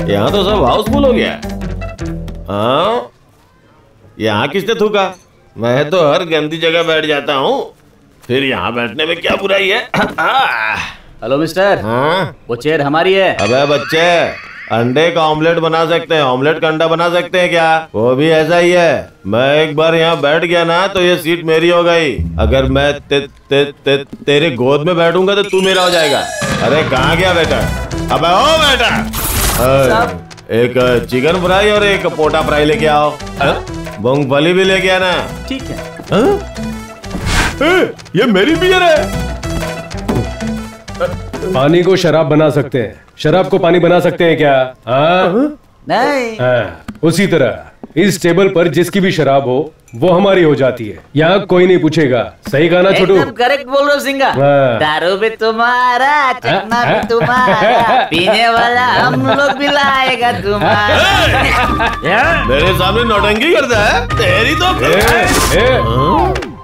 यहाँ तो सब हाउसफुल हो गया। यहाँ किसने थूका? मैं तो हर गंदी जगह बैठ जाता हूँ, फिर यहाँ बैठने में क्या बुराई है? Hello mister. हाँ? वो चेयर हमारी है। अबे बच्चे, अंडे का ऑमलेट बना सकते हैं, ऑमलेट का अंडा बना सकते हैं क्या? वो भी ऐसा ही है। मैं एक बार यहाँ बैठ गया ना तो ये सीट मेरी हो गई। अगर मैं तेरे गोद में बैठूंगा तो तू मेरा हो जाएगा। अरे कहाँ गया बेटा? अबे ओ बेटा, एक चिकन फ्राई और एक पोटा फ्राई लेके आओ। मूंगफली भी लेके आना। ठीक है। ये मेरी बियर है। पानी को शराब बना सकते हैं, शराब को पानी बना सकते हैं क्या? नहीं। उसी तरह इस टेबल पर जिसकी भी शराब हो वो हमारी हो जाती है। यहाँ कोई नहीं पूछेगा। सही कहा ना छोटू? एकदम करेक्ट बोल रहे हो सिंगा। दारू भी तुम्हारा, चखना भी तुम्हारा, पीने वाला हम लोग भी लाएगा तुम्हारा। मेरे सामने नौटंकी करता है तेरी तो।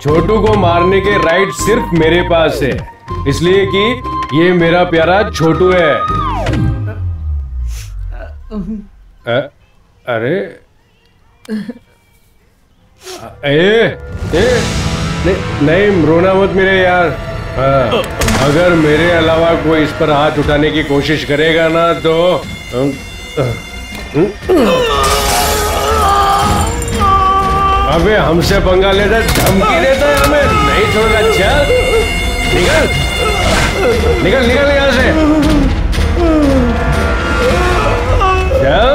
छोटू को मारने के राइट सिर्फ मेरे पास है, इसलिए कि ये मेरा प्यारा छोटू है। अरे नहीं रोना मत मेरे यार। अगर मेरे अलावा कोई इस पर हाथ उठाने की कोशिश करेगा ना तो अबे हमसे पंगा लेता, धमकी देता है हमें, नहीं छोड़ना। चल निकल निकल निकल यहाँ से। चल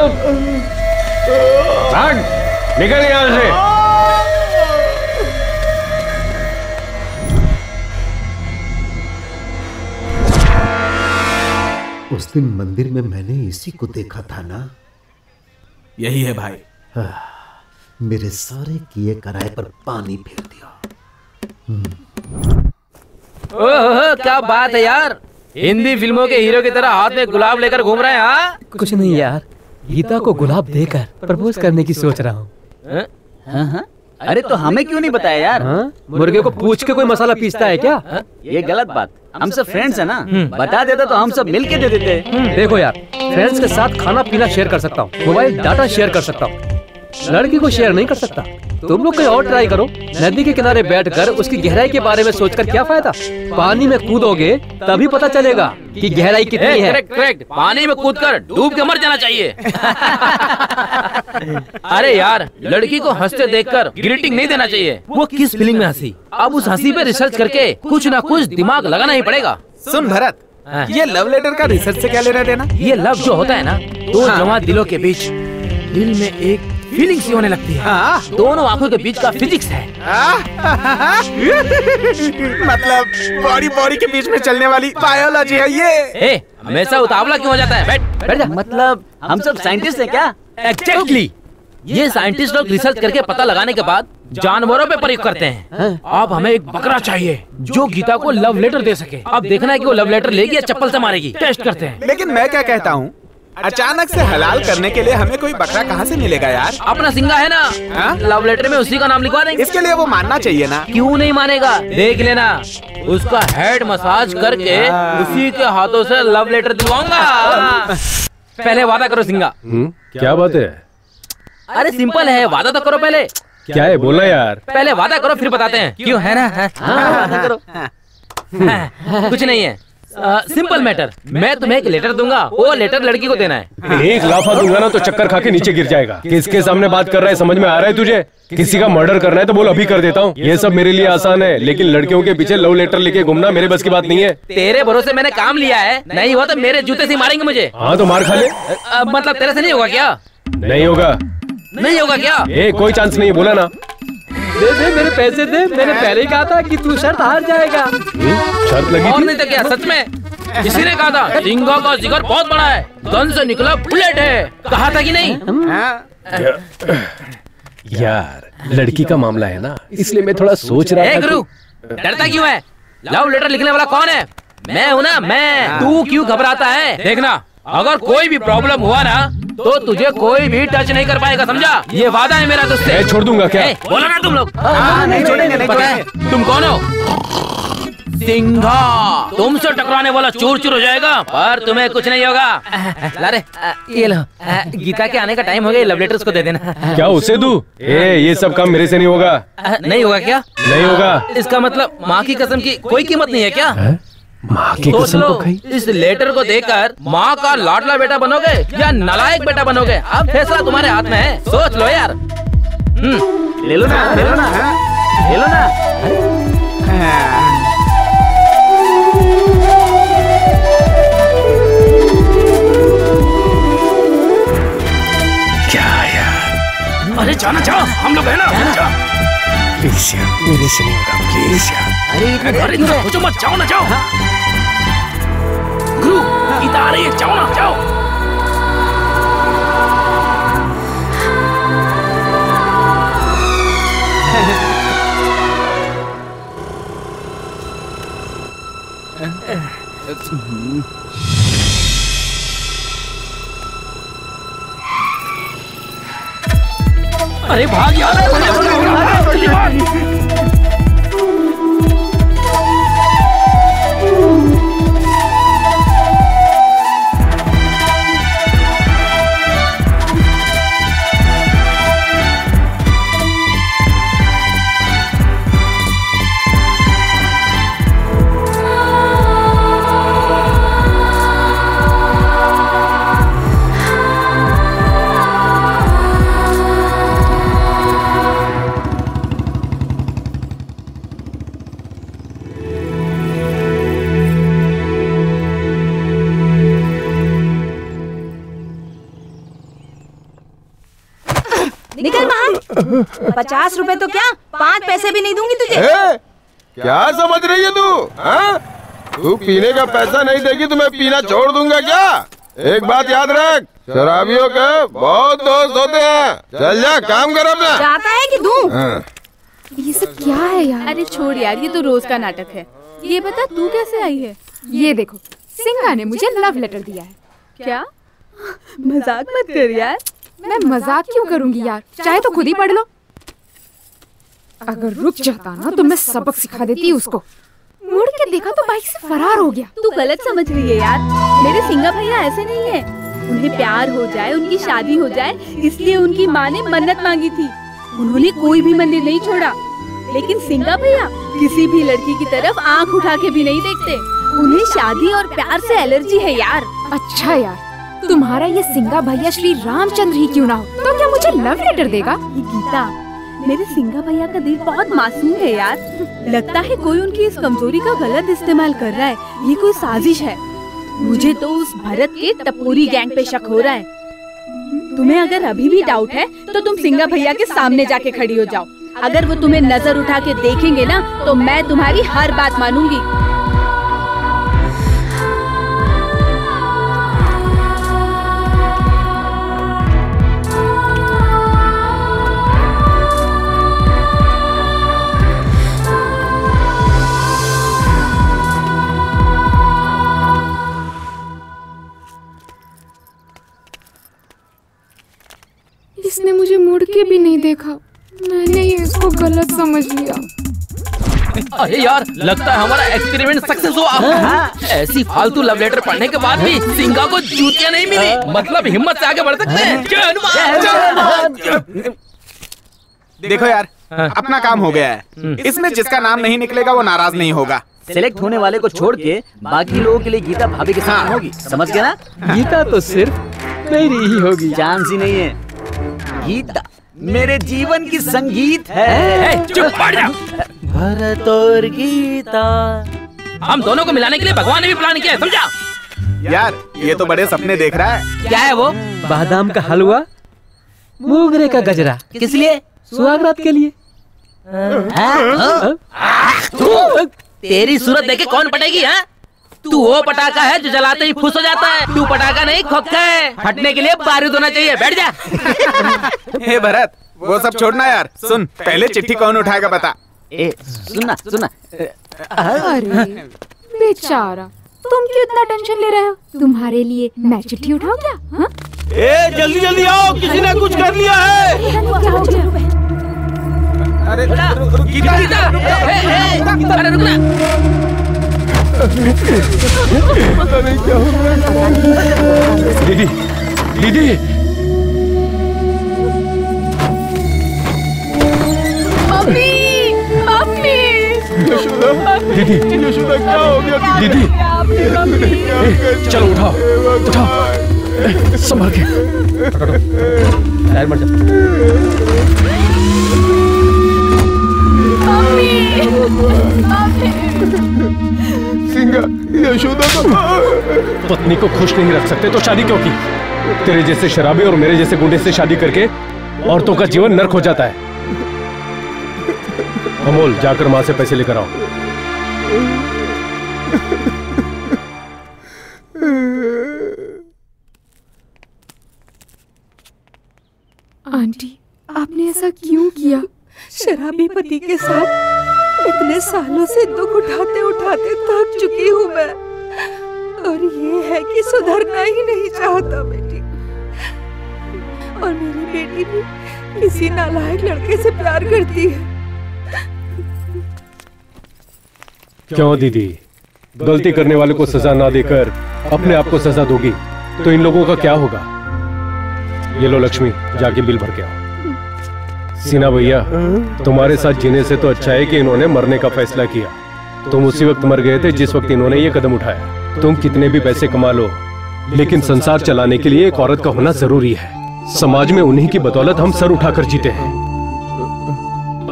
भाग, निकल यहाँ से। उस दिन मंदिर में मैंने इसी को देखा था ना। यही है भाई। मेरे सारे किए कराए पर पानी फेर दिया। ओह क्या बात है यार, हिंदी फिल्मों के हीरो की तरह हाथ में गुलाब लेकर घूम रहे हैं। हाँ कुछ नहीं यार, गीता को गुलाब देकर प्रपोज करने की सोच रहा हूँ। अरे तो हमें क्यों नहीं बताया यार? मुर्गे को पूछ के कोई मसाला पीसता है क्या? ये गलत बात। हम सब फ्रेंड्स है ना, बता देता तो हम सब मिलके दे देते। देखो यार, फ्रेंड्स के साथ खाना पीना शेयर कर सकता हूँ, मोबाइल डाटा शेयर कर सकता हूँ, लड़की को शेयर नहीं कर सकता। तुम लोग कोई और ट्राई करो। नदी के किनारे बैठकर उसकी गहराई के बारे में सोचकर क्या फायदा? पानी में कूदोगे तभी पता चलेगा कि गहराई कितनी है। करेक्ट, पानी में कूदकर डूब के मर जाना चाहिए। अरे यार, लड़की को हंसते देखकर ग्रीटिंग नहीं देना चाहिए। वो किस फीलिंग में हंसी, अब उस हंसी पे रिसर्च करके कुछ ना कुछ दिमाग लगाना ही पड़ेगा। सुन भरत, ये लव लेटर का रिसर्च से क्या लेना देना? ये लव जो होता है ना, दो जवान दिलों के बीच दिल में एक फीलिंग सी होने लगती है। दोनों आंखों के बीच का फिजिक्स है। मतलब बॉडी बॉडी के बीच में चलने वाली बायोलॉजी है ये। हमेशा उतावला क्यों हो जाता है? बैठ जा। मतलब हम सब साइंटिस्ट हैं क्या? एग्जैक्टली। ये साइंटिस्ट लोग रिसर्च करके पता लगाने के बाद जानवरों पे प्रयोग करते हैं। अब हमें एक बकरा चाहिए जो गीता को लव लेटर दे सके। अब देखना है कि वो लव लेटर लेगी या चप्पल से मारेगी। टेस्ट करते हैं। लेकिन मैं क्या कहता हूँ, अचानक से हलाल करने के लिए हमें कोई बकरा कहाँ से मिलेगा यार? अपना सिंगा है ना, लव लेटर में उसी का नाम लिखवा देंगे। इसके लिए वो मानना चाहिए ना। क्यों नहीं मानेगा? देख लेना, उसका हेड मसाज करके उसी के हाथों से लव लेटर दिलवाऊंगा। पहले वादा करो सिंगा। क्या बात है? अरे सिंपल है, वादा तो करो पहले। क्या है बोलना यार? पहले वादा करो फिर बताते हैं। क्यों है ना? वादा करो। कुछ नहीं है, सिंपल मैटर। मैं तुम्हें एक लेटर दूंगा, वो लेटर लड़की को देना है। एक लाफा दूंगा ना तो चक्कर खा के नीचे गिर जाएगा। किसके सामने बात कर रहा है, समझ में आ रहा है तुझे? किसी का मर्डर करना है तो बोल, अभी कर देता हूँ। ये सब मेरे लिए आसान है, लेकिन लड़कियों के पीछे लव लेटर लेके घूमना मेरे बस की बात नहीं है। तेरे भरोसे मैंने काम लिया है, नहीं हुआ तो मेरे जूते से मारेंगे मुझे। हाँ तो मार खा ले। मतलब तेरे से नहीं होगा क्या? नहीं होगा। नहीं होगा क्या? कोई चांस नहीं है, बोला ना। दे मेरे पैसे दे। मैंने पहले ही कहा था कि तू शर्त हार जाएगा। शर्त लगी और नहीं तो क्या, सच में किसी ने कहा था सिंगा का जिगर बहुत बड़ा है, गन से निकला बुलेट है। कहा था कि नहीं? यार लड़की का मामला है ना, इसलिए मैं थोड़ा सोच रहा था। गुरु, डरता क्यों है? लव लेटर लिखने वाला कौन है? मैं हूँ ना, मैं। तू क्यों घबराता है? देखना, अगर कोई भी प्रॉब्लम हुआ ना तो तुझे कोई भी टच नहीं कर पाएगा, समझा? ये वादा है मेरा तुझसे। छोड़ दूंगा क्या? बोला ना तुम लोग। नहीं छोड़ेंगे, नहीं छोड़ेंगे। तुम कौन हो? सिंघा। तुमसे टकराने वाला चूर चूर हो जाएगा, पर तुम्हें कुछ नहीं होगा। लारे, ये लो, गीता के आने का टाइम हो गया, लव लेटर उसको दे देना। क्या उसे दूं? ये सब काम मेरे से नहीं होगा। नहीं होगा क्या? नहीं होगा। इसका मतलब माँ की कसम की कोई कीमत नहीं है क्या? माँ की कसम को खाई। इस लेटर को देकर माँ का लाडला बेटा बनोगे या नालायक बेटा बनोगे, अब फैसला तुम्हारे हाथ में है। सोच लो यार। ले लो ना, ले लो ना, ले लो ना। क्या यार? अरे जाना, जाओ, हम लोग है ना। प्लीज यार, मेरे से नहीं होगा, प्लीज यार। अरे सोचो मत, जाओ ना, जाओ। गुरु, गीता आ रही है, जाओ ना, जाओ। अरे भाग यार, जल्दी भाग। निकल बाहर। 50 रुपए तो क्या, 5 पैसे भी नहीं दूंगी तुझे। क्या समझ रही है तू? तू पीने का पैसा नहीं देगी तो मैं पीना छोड़ दूंगा क्या? एक बात याद रख, शराबियों के बहुत दोस्त होते हैं। चल जा, काम कर अपना। चाहता है कि दूं? ये सब क्या है यार? अरे छोड़ यार, ये तो रोज का नाटक है। ये बता तू कैसे आई है? ये देखो, सिंगा ने मुझे लव लेटर दिया है। क्या? मजाक मत कर यार। मैं मजाक क्यों करूंगी यार, चाहे तो खुद ही पढ़ लो। अगर रुक जाता ना तो मैं सबक सिखा देती उसको। मुड़ के देखा तो बाइक से फरार हो गया। तू गलत समझ रही है यार, मेरे सिंगा भैया ऐसे नहीं है। उन्हें प्यार हो जाए, उनकी शादी हो जाए, इसलिए उनकी माँ ने मन्नत मांगी थी। उन्होंने कोई भी मंदिर नहीं छोड़ा। लेकिन सिंगा भैया किसी भी लड़की की तरफ आँख उठा के भी नहीं देखते। उन्हें शादी और प्यार से एलर्जी है यार। अच्छा यार, तुम्हारा ये सिंगा भैया श्री रामचंद्र ही क्यों ना हो तो क्या मुझे लव लेटर देगा? ये गीता, मेरे सिंगा भैया का दिल बहुत मासूम है यार। लगता है कोई उनकी इस कमजोरी का गलत इस्तेमाल कर रहा है। ये कोई साजिश है। मुझे तो उस भरत के टपोरी गैंग पे शक हो रहा है। तुम्हें अगर अभी भी डाउट है तो तुम सिंगा भैया के सामने जाके खड़ी हो जाओ। अगर वो तुम्हें नजर उठा के देखेंगे ना तो मैं तुम्हारी हर बात मानूंगी। के भी नहीं देखा। मैंने ये इसको गलत समझ लिया। अरे यार, लगता है हमारा एक्सपेरिमेंट सक्सेस हुआ। ऐसी फालतू लव लेटर पढ़ने के बाद भी सिंगा को जूतियां नहीं मिली, मतलब हिम्मत से आगे बढ़ सकते हैं। जय हनुमान। देखो यार, अपना काम हो गया है। इसमें जिसका नाम नहीं निकलेगा वो नाराज नहीं होगा। सेलेक्ट होने वाले को छोड़ के बाकी लोगों के लिए गीता भाभी के साथ होगी, समझ गया ना? गीता तो सिर्फ मेरी ही होगी, चांस ही नहीं है। गीता मेरे जीवन की संगीत है। चुप पड़ जा। भरत और गीता, हम दोनों को मिलाने के लिए भगवान ने भी प्लान किया है, समझा? यार ये तो बड़े सपने देख रहा है। क्या है वो? बादाम का हलवा, मोगरे का गजरा। किस लिए? सुहागरात के लिए। तेरी सूरत देखे कौन पटेगी? हाँ, तू वो पटाखा है जो जलाते ही फुस हो जाता है। तू पटाखा नहीं, खोखा है। फटने के लिए बारूद होना चाहिए। बैठ जा। हे भरत, वो सब छोड़ना यार। सुन, पहले चिट्ठी कौन उठाएगा बता। सुनना सुनना। अरे बेचारा, तुम क्यों इतना टेंशन ले रहे हो? तुम्हारे लिए मैं चिट्ठी उठाऊं क्या? हाँ? जल्दी जल्दी आओ, किसी ने कुछ कर लिया है। क्या हो गया? अरे गीता, गीता, अरे रुकना। पता नहीं क्या हो रहा है। दीदी, दीदी। Mummy, mummy. यशोदा, दीदी, यशोदा क्या हो गया? दीदी, चलो उठाओ, उठाओ, संभल के। मर जा। सिंगा, यशोदा को पत्नी को खुश नहीं रख सकते तो शादी क्यों की? तेरे जैसे शराबी और मेरे जैसे गुंडे से शादी करके औरतों का जीवन नर्क हो जाता है। अमोल, जाकर माँ से पैसे लेकर आओ। आंटी, आपने ऐसा क्यों किया? शराबी पति के साथ इतने सालों से दुख उठाते उठाते थक चुकी हूँ मैं, और ये है कि सुधरना ही नहीं चाहता बेटी। और मेरी बेटी भी किसी नालायक लड़के से प्यार करती है। क्यों दीदी, गलती करने वाले को सजा ना देकर अपने आप को सजा दोगी तो इन लोगों का क्या होगा? ये लो लक्ष्मी, जाके बिल भर के आओ। सीना भैया, तुम्हारे साथ जीने से तो अच्छा है कि इन्होंने मरने का फैसला किया। तुम उसी वक्त मर गए थे जिस वक्त इन्होंने ये कदम उठाया। तुम कितने भी पैसे कमा लो, लेकिन संसार चलाने के लिए एक औरत का होना जरूरी है। समाज में उन्हीं की बदौलत हम सर उठाकर जीते हैं।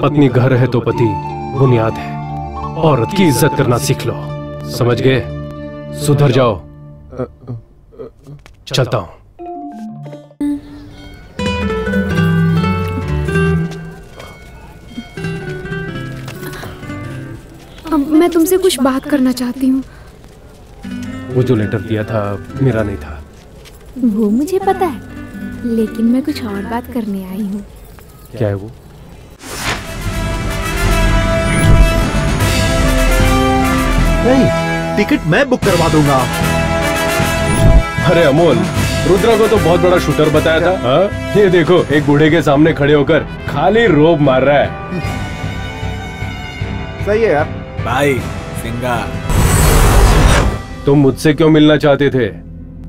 पत्नी घर है तो पति बुनियाद है। औरत की इज्जत करना सीख लो, समझ गए? सुधर जाओ। चलता हूं। मैं तुमसे कुछ बात करना चाहती हूँ। वो जो लेटर दिया था मेरा नहीं था। वो मुझे पता है, लेकिन मैं कुछ और बात करने आई हूँ। क्या है वो? नहीं, टिकट मैं बुक करवा दूंगा। अरे अमोल, रुद्रा को तो बहुत बड़ा शूटर बताया था। हाँ? ये देखो, एक बूढ़े के सामने खड़े होकर खाली रोब मार रहा है। सही है यार। भाई सिंगा, तुम मुझसे क्यों मिलना चाहते थे?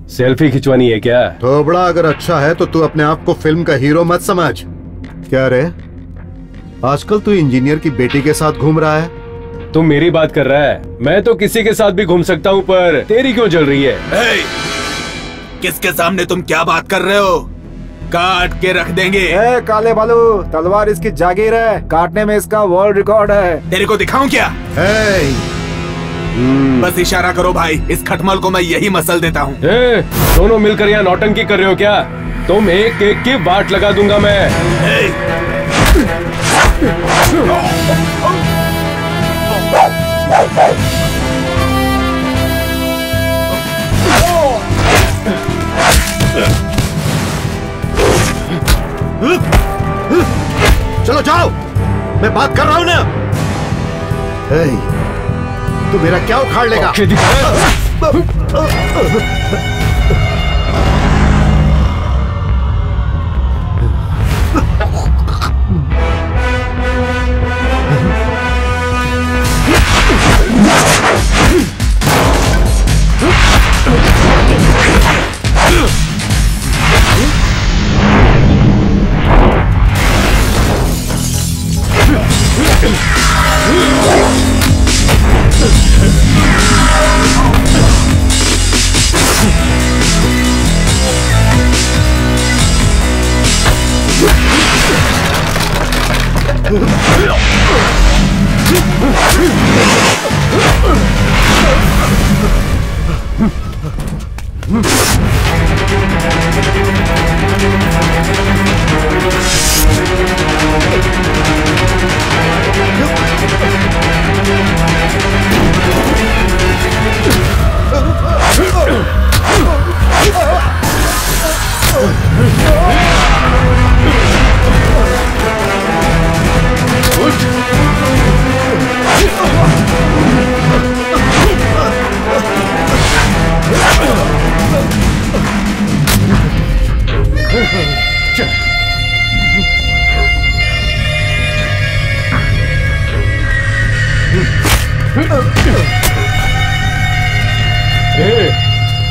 सेल्फी खिंचवानी है क्या? थोबड़ा अगर अच्छा है तो तू अपने आप को फिल्म का हीरो मत समझ। क्या रे, आजकल तू इंजीनियर की बेटी के साथ घूम रहा है? तुम मेरी बात कर रहा है? मैं तो किसी के साथ भी घूम सकता हूँ, पर तेरी क्यों जल रही है? किसके सामने तुम क्या बात कर रहे हो? काट के रख देंगे। काले बालू, तलवार इसकी जागीर है, काटने में इसका वर्ल्ड रिकॉर्ड है। तेरे को दिखाऊं क्या? बस इशारा करो भाई, इस खटमल को मैं यही मसल देता हूँ। दोनों मिलकर यहाँ नौटंकी कर रहे हो क्या? तुम एक एक की वाट लगा दूंगा मैं। चलो जाओ, मैं बात कर रहा हूं ना। तू मेरा क्या उखाड़ लेगा?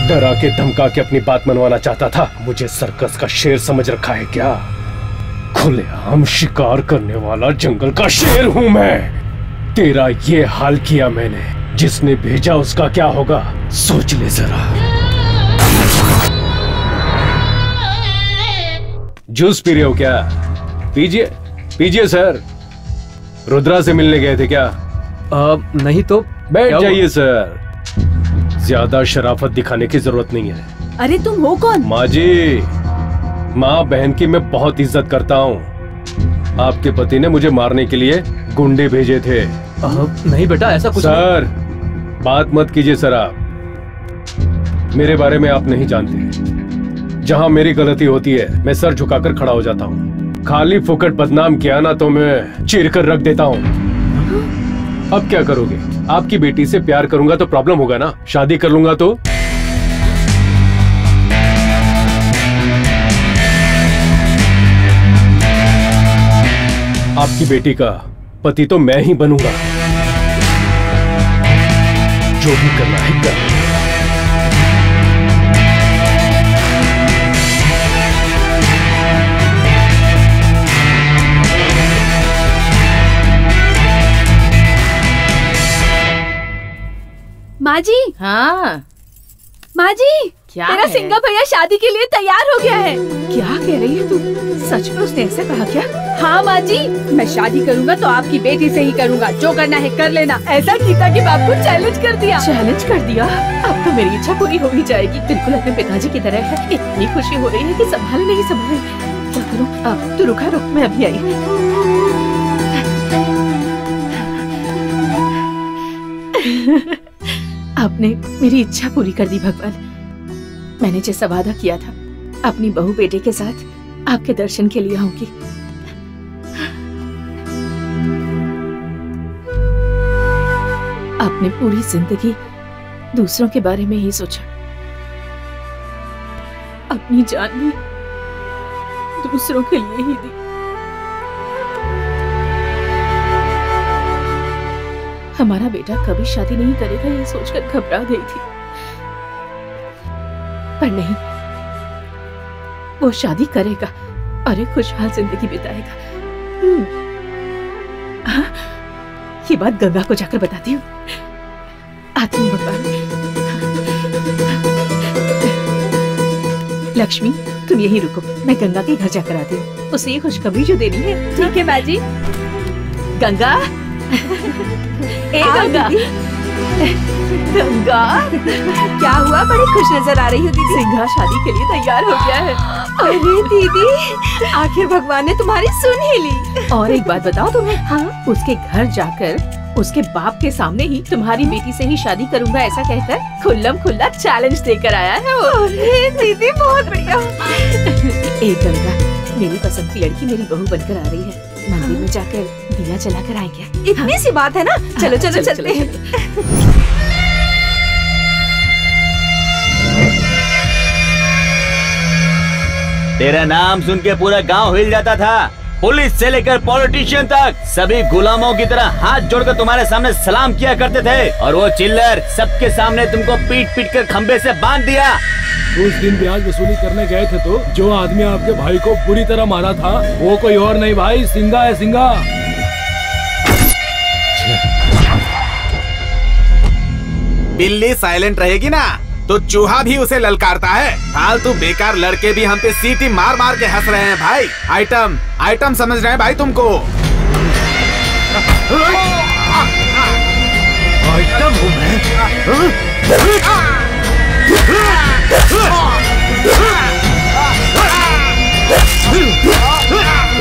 डरा के धमका के अपनी बात मनवाना चाहता था। मुझे सर्कस का शेर समझ रखा है क्या? खुलेआम शिकार करने वाला जंगल का शेर हूं मैं। तेरा ये हाल किया मैंने, जिसने भेजा उसका क्या होगा सोच ले जरा। जूस पी रहे हो क्या? पीजिए पीजिए सर। रुद्रा से मिलने गए थे क्या? नहीं तो बैठ जाइए सर, ज्यादा शराफत दिखाने की जरूरत नहीं है। अरे तुम हो कौन? माँ जी, माँ बहन की मैं बहुत इज्जत करता हूँ। आपके पति ने मुझे मारने के लिए गुंडे भेजे थे। नहीं बेटा ऐसा कुछ सर बात मत कीजिए सर, आप मेरे बारे में आप नहीं जानते। जहाँ मेरी गलती होती है मैं सर झुकाकर खड़ा हो जाता हूँ। खाली फुकट बदनाम किया ना तो मैं चीर कर रख देता हूँ। अब क्या करोगे? आपकी बेटी से प्यार करूंगा तो प्रॉब्लम होगा ना, शादी कर लूंगा तो? आपकी बेटी का पति तो मैं ही बनूंगा। जो भी करना है कर। माँ जी। हाँ माँ जी, क्या तेरा है? सिंगा भैया शादी के लिए तैयार हो गया है। क्या कह रही है तू? सच में उसने ऐसे कहा क्या? हाँ माँ जी, मैं शादी करूँगा तो आपकी बेटी से ही करूँगा, जो करना है कर लेना। ऐसा गीता के बाप को चैलेंज कर दिया। चैलेंज कर दिया? अब तो मेरी इच्छा पूरी हो ही जाएगी। बिल्कुल अपने पिताजी की तरह है। इतनी खुशी हो रही है कि संभाल नहीं संभाल। क्या करूँ अब? तू रुका, रुक, मैं अभी आई। आपने मेरी इच्छा पूरी कर दी भगवान। मैंने जैसा वादा किया था अपनी बहू बेटे के साथ आपके दर्शन के लिए आऊंगी। आपने पूरी जिंदगी दूसरों के बारे में ही सोचा, अपनी जान भी दूसरों के लिए ही दी। हमारा बेटा कभी शादी नहीं करेगा ये सोचकर घबरा गई थी, पर नहीं, वो शादी करेगा और एक खुशहाल जिंदगी बिताएगा। हाँ, ये बात गंगा को जाकर बताती हूँ। आती हूँ भगवान। लक्ष्मी तुम यहीं रुको, मैं गंगा के घर जाकर आती हूँ। उसे ये खुशखबरी जो देनी है। ठीक है बाजी। गंगा, ए गंगा, गंगा, क्या हुआ? बड़ी खुश नजर आ रही हो दीदी। सिंघा शादी के लिए तैयार हो गया है। अरे दीदी, आखिर भगवान ने तुम्हारी सुन ही ली। और एक बात बताओ तुम्हें, हाँ, उसके घर जाकर उसके बाप के सामने ही तुम्हारी बेटी से ही शादी करूंगा ऐसा कहकर खुल्लम खुल्ला चैलेंज देकर आया है वो। अरे दीदी बहुत बढ़िया। ए गंगा, मेरी पसंद की लड़की मेरी बहू बनकर आ रही है। मंदिर में जाकर दिया जलाकर आएंगे। इतनी सी बात है ना, चलो चलो चलते हैं। तेरा नाम सुन के पूरा गांव हिल जाता था। पुलिस से लेकर पॉलिटिशियन तक सभी गुलामों की तरह हाथ जोड़कर तुम्हारे सामने सलाम किया करते थे, और वो चिल्लर सबके सामने तुमको पीट पीट कर खंबे से बांध दिया। उस दिन ब्याज वसूली करने गए थे तो जो आदमी आपके भाई को बुरी तरह मारा था वो कोई और नहीं भाई, सिंघा है, सिंघा। बिल्ली साइलेंट रहेगी ना तो चूहा भी उसे ललकारता है। फालतू बेकार लड़के भी हम पे सीटी मार मार के हंस रहे हैं भाई। आइटम आइटम समझ रहे हैं भाई तुमको। आइटम हूं मैं।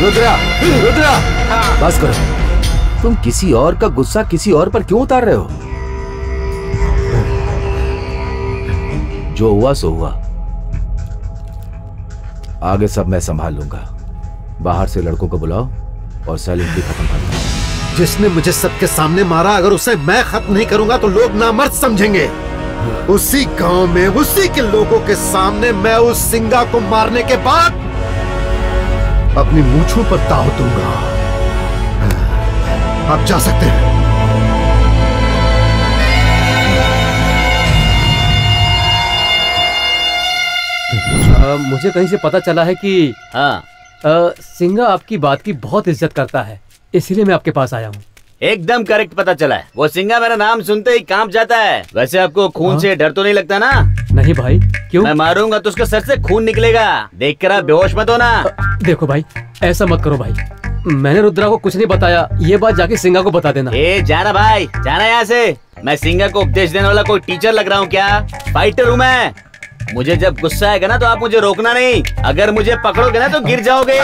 रुद्रा, रुद्रा, बस करो। तुम किसी और का गुस्सा किसी और पर क्यों उतार रहे हो? जो हुआ सो हुआ, आगे सब मैं संभाल लूंगा। बाहर से लड़कों को बुलाओ और साइलेंटली खत्म कर दो। जिसने मुझे सबके सामने मारा, अगर उसे मैं खत्म नहीं करूंगा तो लोग नामर्द समझेंगे। उसी गांव में उसी के लोगों के सामने मैं उस सिंगा को मारने के बाद अपनी मूंछों पर ताव दूंगा। आप जा सकते हैं। मुझे कहीं से पता चला है कि सिंगा आपकी बात की बहुत इज्जत करता है, इसीलिए मैं आपके पास आया हूँ। एकदम करेक्ट पता चला है। वो सिंगा मेरा नाम सुनते ही कांप जाता है। वैसे आपको खून से डर तो नहीं लगता ना? नहीं भाई, क्यों? मैं मारूंगा तो उसके सर से खून निकलेगा। देखकर आप बेहोश मत होना। देखो भाई, ऐसा मत करो भाई। मैंने रुद्रा को कुछ नहीं बताया, ये बात जाके सिंगा को बता देना। जाना भाई, जाना यहाँ से। मैं सिंगा को उपदेश देने वाला कोई टीचर लग रहा हूँ क्या? फाइटर हूँ मैं। मुझे जब गुस्सा आएगा ना तो आप मुझे रोकना नहीं। अगर मुझे पकड़ोगे ना तो गिर जाओगे।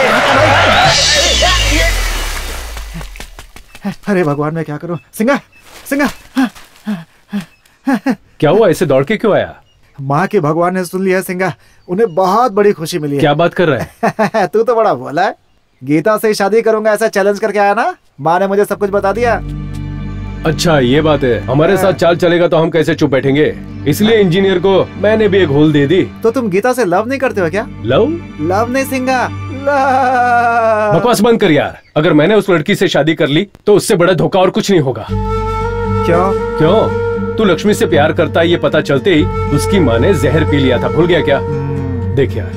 अरे भगवान, मैं क्या करूं? सिंगा, सिंगा। क्या हुआ? ऐसे दौड़ के क्यों आया? माँ के भगवान ने सुन लिया सिंगा, उन्हें बहुत बड़ी खुशी मिली है। क्या बात कर रहा है? तू तो बड़ा भोला है। गीता से शादी करूंगा ऐसा चैलेंज करके आया ना, माँ ने मुझे सब कुछ बता दिया। अच्छा ये बात है। हमारे साथ चाल चलेगा तो हम कैसे चुप बैठेंगे, इसलिए इंजीनियर को मैंने भी एक होल दे दी। तो तुम गीता से लव नहीं करते हो क्या? लव? लव नहीं सिंगा, बकवास बंद कर यार। अगर मैंने उस लड़की से शादी कर ली तो उससे बड़ा धोखा और कुछ नहीं होगा। क्यों? क्यों? तू लक्ष्मी से प्यार करता है ये पता चलते ही उसकी माँ ने जहर पी लिया था, भूल गया क्या? देख यार,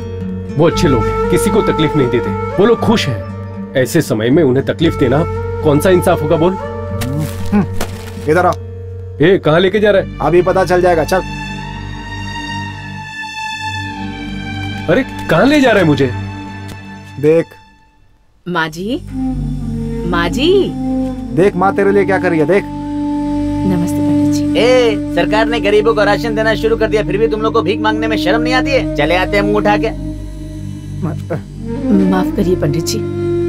वो अच्छे लोग हैं, किसी को तकलीफ नहीं देते, वो लोग खुश हैं। ऐसे समय में उन्हें तकलीफ देना कौन सा इंसाफ होगा बोल? इधर आओ। कहाँ लेके जा रहा है? अभी पता चल जाएगा, चल। अरे कहाँ ले जा रहा है मुझे? देख माँ जी, माँ जी, देख माँ तेरे लिए क्या कर रही है, देख। नमस्ते पंडित जी। सरकार ने गरीबों को राशन देना शुरू कर दिया, फिर भी तुम लोग को भीख मांगने में शर्म नहीं आती है? चले आते हैं मुंह उठा के। माफ करिए पंडित जी,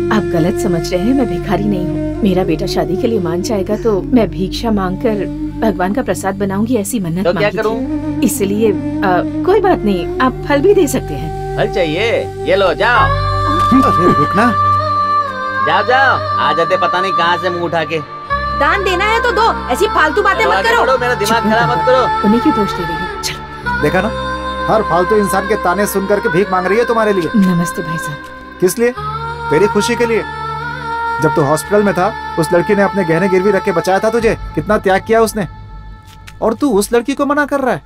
आप गलत समझ रहे हैं। मैं भिखारी नहीं हूँ। मेरा बेटा शादी के लिए मान जाएगा तो मैं भिक्षा मांगकर भगवान का प्रसाद बनाऊंगी, ऐसी मन्नत तो क्या मांगी करूं? थी। इसलिए कोई बात नहीं, आप फल भी दे सकते हैं। फल चाहिए? ये लो, जाओ। रुकना। जाओ जाओ, आ जाते पता नहीं कहाँ से मुंह उठा के। दान देना है तो दो, ऐसी फालतू बातें मत करो। मेरा दिमाग खराब मत करो। उन्हीं की दोष दे रही हूँ। चलो। देखा ना, हर फालतू इंसान के ताने सुन करके भीख मांग रही है तुम्हारे लिए। नमस्ते भाई साहब। किस लिए? तेरी खुशी के लिए। जब तू हॉस्पिटल में था, उस लड़की ने अपने गहने गिरवी रख के बचाया था तुझे। कितना त्याग किया उसने, और तू उस लड़की को मना कर रहा है।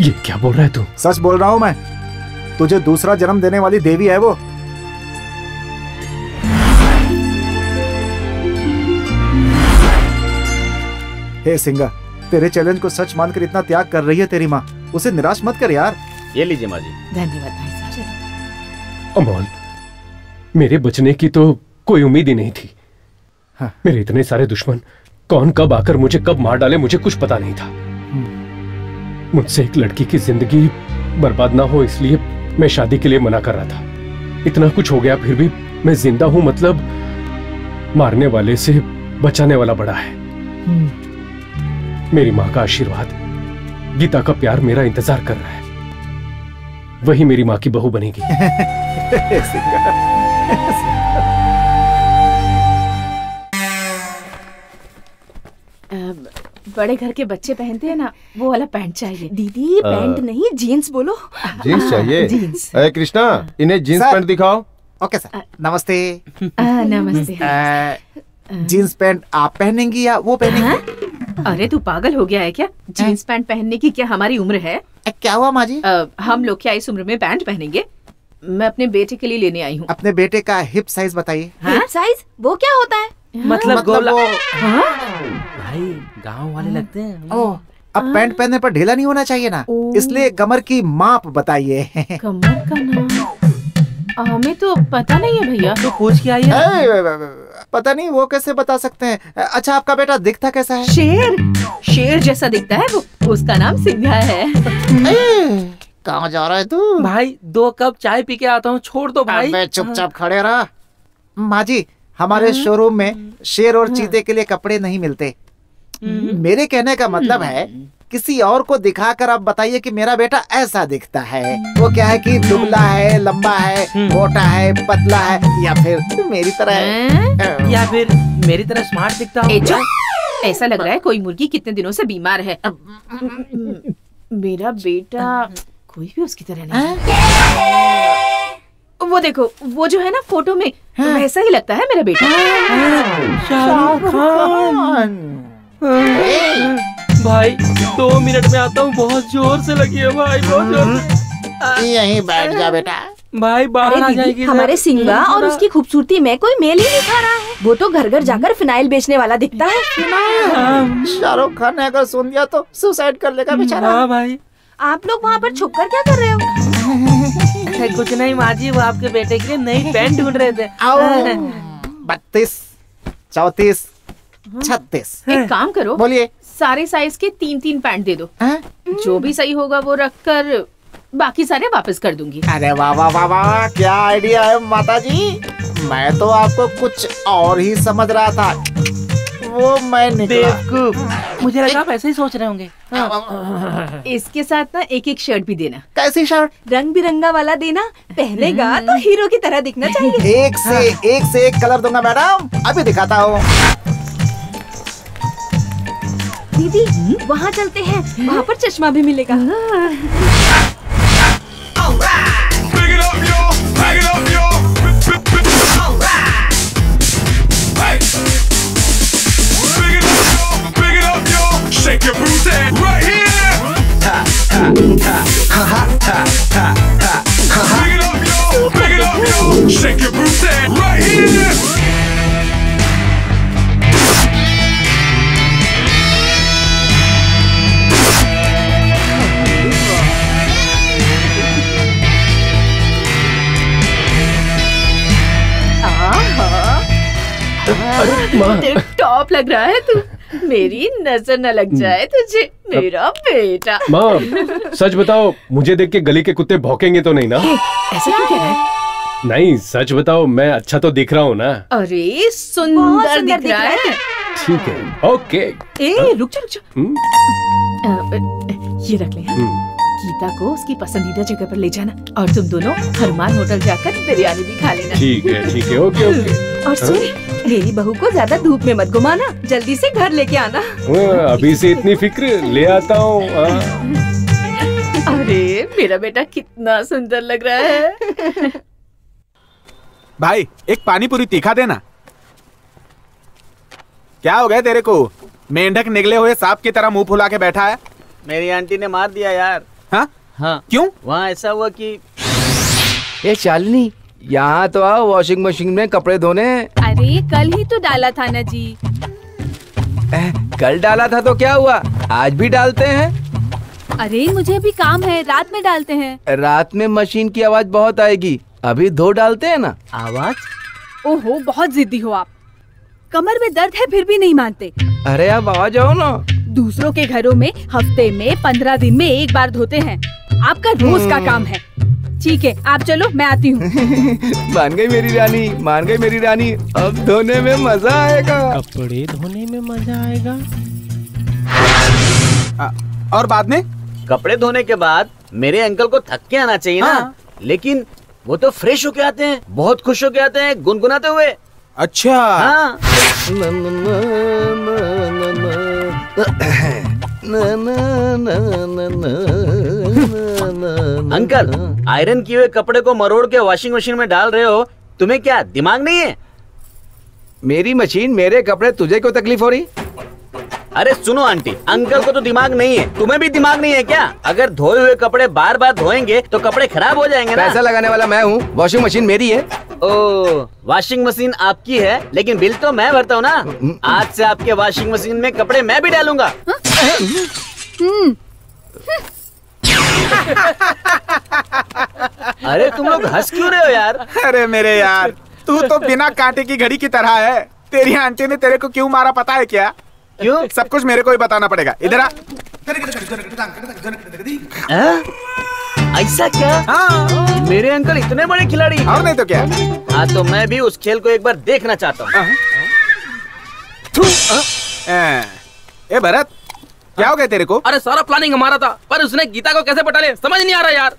ये क्या बोल रहा है तू? सच बोल रहा हूँ मैं। तुझे दूसरा जन्म देने वाली देवी है वो। हे सिंगा, तेरे चैलेंज को सच मानकर इतना त्याग कर रही है तेरी माँ, उसे निराश मत कर यार। ये लीजिए माँ जी। धन्यवाद भाई साहब। अमोल, मेरे बचने की तो कोई उम्मीद ही नहीं थी। हाँ। मेरे इतने सारे दुश्मन कौन कब आकर मुझे कब मार डाले, मुझे कुछ पता नहीं था। मुझसे एक लड़की की जिंदगी बर्बाद ना हो इसलिए मैं शादी के लिए मना कर रहा था। इतना कुछ हो गया फिर भी मैं जिंदा हूं, मतलब मारने वाले से बचाने वाला बड़ा है। मेरी माँ का आशीर्वाद, गीता का प्यार मेरा इंतजार कर रहा है। वही मेरी माँ की बहू बनेगी। बड़े घर के बच्चे पहनते हैं ना, वो वाला पैंट चाहिए। दीदी पैंट नहीं, जीन्स बोलो। जीन्स चाहिए? जीन्स। अरे कृष्णा, इन्हें जीन्स पैंट दिखाओ। Okay sir. नमस्ते। नमस्ते। जीन्स पैंट आप पहनेंगी या वो पहनेंगी? अरे तू पागल हो गया है क्या? जीन्स पैंट पहनने की क्या हमारी उम्र है? क्या हुआ माँ जी? हम लोग क्या इस उम्र में पैंट पहनेंगे? मैं अपने बेटे के लिए लेने आई हूँ। अपने बेटे का हिप साइज बताइए। Hip size? वो क्या होता है? मतलब गोला। हाँ? भाई गाँव वाले लगते हैं। ओह, अब पैंट पहनने पर ढीला नहीं होना चाहिए ना, इसलिए कमर की माप बताइए। कमर का नाम? हमें तो पता नहीं है भैया। तो पूछ के आई है। पता नहीं, वो कैसे बता सकते हैं। अच्छा, आपका बेटा दिखता कैसा है? शेर जैसा दिखता है वो। उसका नाम सिंघा है। कहाँ जा रहा है तू? भाई 2 कप चाय पी के आता हूँ, छोड़ दो भाई। अबे चुपचाप खड़े रहा। माँ जी, हमारे शोरूम में शेर और चीते के लिए कपड़े नहीं मिलते। मेरे कहने का मतलब है किसी और को दिखाकर आप बताइए कि मेरा बेटा ऐसा दिखता है। वो क्या है कि दुबला है, लंबा है, मोटा है, पतला है, या फिर मेरी तरह है, या फिर मेरी तरह स्मार्ट दिखता है। ऐसा लग रहा है कोई मुर्गी कितने दिनों से बीमार है। मेरा बेटा कोई भी उसकी तरह नहीं। वो देखो, वो जो है ना फोटो में, वैसा ही लगता है मेरा बेटा। शाहरुख खान। भाई 2 मिनट में आता हूँ, बहुत जोर से लगी है भाई, बहुत जोर से। यहीं बैठ जा बेटा। भाई बाहर आ जाएगी। हमारे सिंगा और उसकी खूबसूरती में कोई मेल ही नहीं खा रहा है। वो तो घर घर जाकर फिनाइल बेचने वाला दिखता है। शाहरुख खान ने अगर सुन दिया तो सुसाइड कर लेगा बेचारा। हाँ भाई। आप लोग वहाँ पर छुप कर क्या कर रहे हो? कुछ नहीं माँ जी, वो आपके बेटे के लिए नई पैंट ढूंढ रहे थे। 32, 34, 36। एक काम करो, बोलिए। सारे साइज के 3-3 पैंट दे दो। जो भी सही होगा वो रख कर बाकी सारे वापस कर दूंगी। अरे वाह वाह वाह वाह, क्या आइडिया है माता जी। मैं तो आपको कुछ और ही समझ रहा था। वो मैं बेवकूफ, मुझे लगा आप ऐसे ही सोच रहे होंगे। इसके साथ ना एक शर्ट भी देना। कैसी शर्ट? रंग बिरंगा वाला देना, पहनेगा तो हीरो की तरह दिखना चाहिए। एक से एक कलर दूंगा मैडम, अभी दिखाता हूँ। दीदी वहाँ चलते हैं, वहाँ पर चश्मा भी मिलेगा। Shake your booty right here. Ha ha ha ha ha ha ha ha. Big it up, yo. Big it up, yo. Shake your booty right here. Top लग रहा है तू। मेरी नजर न लग जाए तुझे, मेरा बेटा। माँ, सच बताओ, मुझे देख के गली के कुत्ते भौंकेंगे तो नहीं ना? ऐसा क्यों कह रहा है? नहीं, सच बताओ, मैं अच्छा तो दिख रहा हूँ ना? अरे सुंदर दिख रहा है। ठीक है, ओके। रुक जा। ये रख ले। गीता को उसकी पसंदीदा जगह पर ले जाना और तुम दोनों हरमान होटल जाकर बिरयानी भी खा लेना। ठीक है, ओके ओके। और सुन, मेरी बहू को ज्यादा धूप में मत घुमाना, जल्दी से घर लेके आना। अभी से इतनी फिक्र, ले आता हूँ। अरे मेरा बेटा कितना सुंदर लग रहा है। भाई एक पानी पूरी तीखा देना। क्या हो गया तेरे को? मेंढक निकले हुए सांप की तरह मुंह फुला के बैठा है। मेरी आंटी ने मार दिया यार। हाँ क्यों? वहाँ ऐसा हुआ कि ये शालिनी, यहाँ तो आओ, वॉशिंग मशीन में कपड़े धोने। अरे कल ही तो डाला था ना जी। कल डाला था तो क्या हुआ, आज भी डालते हैं। अरे मुझे अभी काम है, रात में डालते हैं। रात में मशीन की आवाज बहुत आएगी, अभी धो डालते हैं ना। आवाज? ओहो, बहुत जिद्दी हो आप। कमर में दर्द है फिर भी नहीं मानते। अरे आप आ जाओ ना। दूसरों के घरों में हफ्ते में 15 दिन में एक बार धोते हैं, आपका रोज का काम है। ठीक है, आप चलो, मैं आती हूँ। मान गई मेरी रानी, मान गई मेरी रानी। अब धोने में मजा आएगा। कपड़े धोने में मजा आएगा। और बाद में? कपड़े धोने के बाद मेरे अंकल को थक के आना चाहिए ना। लेकिन वो तो फ्रेश होके आते हैं, बहुत खुश होके आते हैं, गुनगुनाते हुए। अच्छा। हाँ। अंकल, आयरन किए हुए कपड़े को मरोड़ के वॉशिंग मशीन में डाल रहे हो, तुम्हें क्या दिमाग नहीं है? मेरी मशीन, मेरे कपड़े, तुझे क्यों तकलीफ हो रही? अरे सुनो आंटी, अंकल को तो दिमाग नहीं है, तुम्हें भी दिमाग नहीं है क्या? अगर धोए हुए कपड़े बार बार धोएंगे तो कपड़े खराब हो जाएंगे ना। पैसा लगाने वाला मैं हूँ, वॉशिंग मशीन मेरी है। ओ, वॉशिंग मशीन आपकी है, लेकिन बिल तो मैं भरता हूँ ना। आज से आपके वॉशिंग मशीन में कपड़े मैं भी डालूंगा। अरे तुम लोग हंस क्यों रहे हो यार? अरे मेरे यार, तू तो बिना कांटे की घड़ी की तरह है। तेरी आंटी ने तेरे को क्यों मारा पता है क्या? क्यों? सब कुछ मेरे को ही बताना पड़ेगा। इधर आ। ऐसा क्या? हाँ। मेरे अंकल इतने बड़े खिलाड़ी। और नहीं तो क्या? हाँ तो मैं भी उस खेल को एक बार देखना चाहता हूँ। ए भरत, क्या हो गया तेरे को? अरे सारा प्लानिंग हमारा था, पर उसने गीता को कैसे पटा ले समझ नहीं आ रहा यार।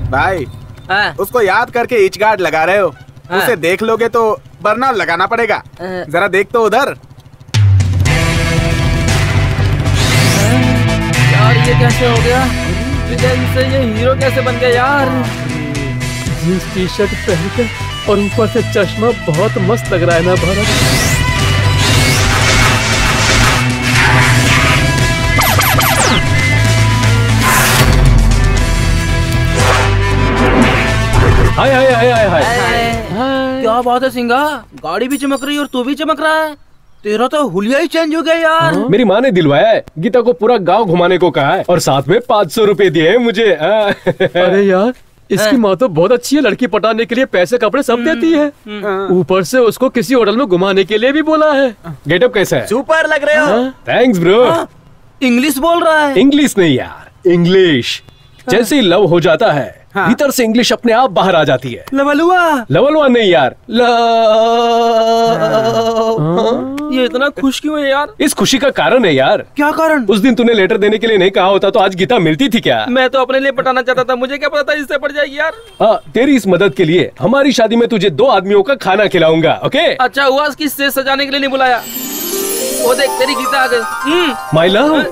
भाई उसको याद करके इच गार्ड लगा रहे हो। उसे देख लोगे तो बर्नर लगाना पड़ेगा। जरा देख तो उधर। यार ये कैसे हो गया? विलेन से ये हीरो कैसे बन गया यार? जींस टी शर्ट पहन के और ऊपर से चश्मा बहुत मस्त लग रहा है ना भरत? हाय हाय हाय हाय हाय। क्या बात है सिंगा? गाड़ी भी चमक रही है और तू भी चमक रहा है। तेरा तो हुलिया ही चेंज हो गया यार। मेरी माँ ने दिलवाया है। गीता को पूरा गांव घुमाने को कहा है और साथ में 500 रुपए दिए हैं मुझे। अरे यार, इसकी माँ तो बहुत अच्छी है। लड़की पटाने के लिए पैसे कपड़े सब देती है। ऊपर से उसको किसी होटल में घुमाने के लिए भी बोला है। गेटअप कैसा है? सुपर लग रहे हो। Thanks bro. इंग्लिश बोल रहा है? इंग्लिश नहीं यार, इंग्लिश। जैसे ही लव हो जाता है भीतर से इंग्लिश अपने आप बाहर आ जाती है। लवलवा नहीं यार, ये इतना खुश क्यों है यार? इस खुशी का कारण है यार। क्या कारण? उस दिन तूने लेटर देने के लिए नहीं कहा होता तो आज गीता मिलती थी क्या? मैं तो अपने लिए पटाना चाहता था, मुझे क्या पता था इससे पड़ जाएगी यार। हाँ, तेरी इस मदद के लिए हमारी शादी में तुझे 2 आदमियों का खाना खिलाऊंगा। ओके? अच्छा हुआ उसकी स्टेज सजाने के लिए नहीं बुलाया। वो देख तेरी गीता आ गई। My love.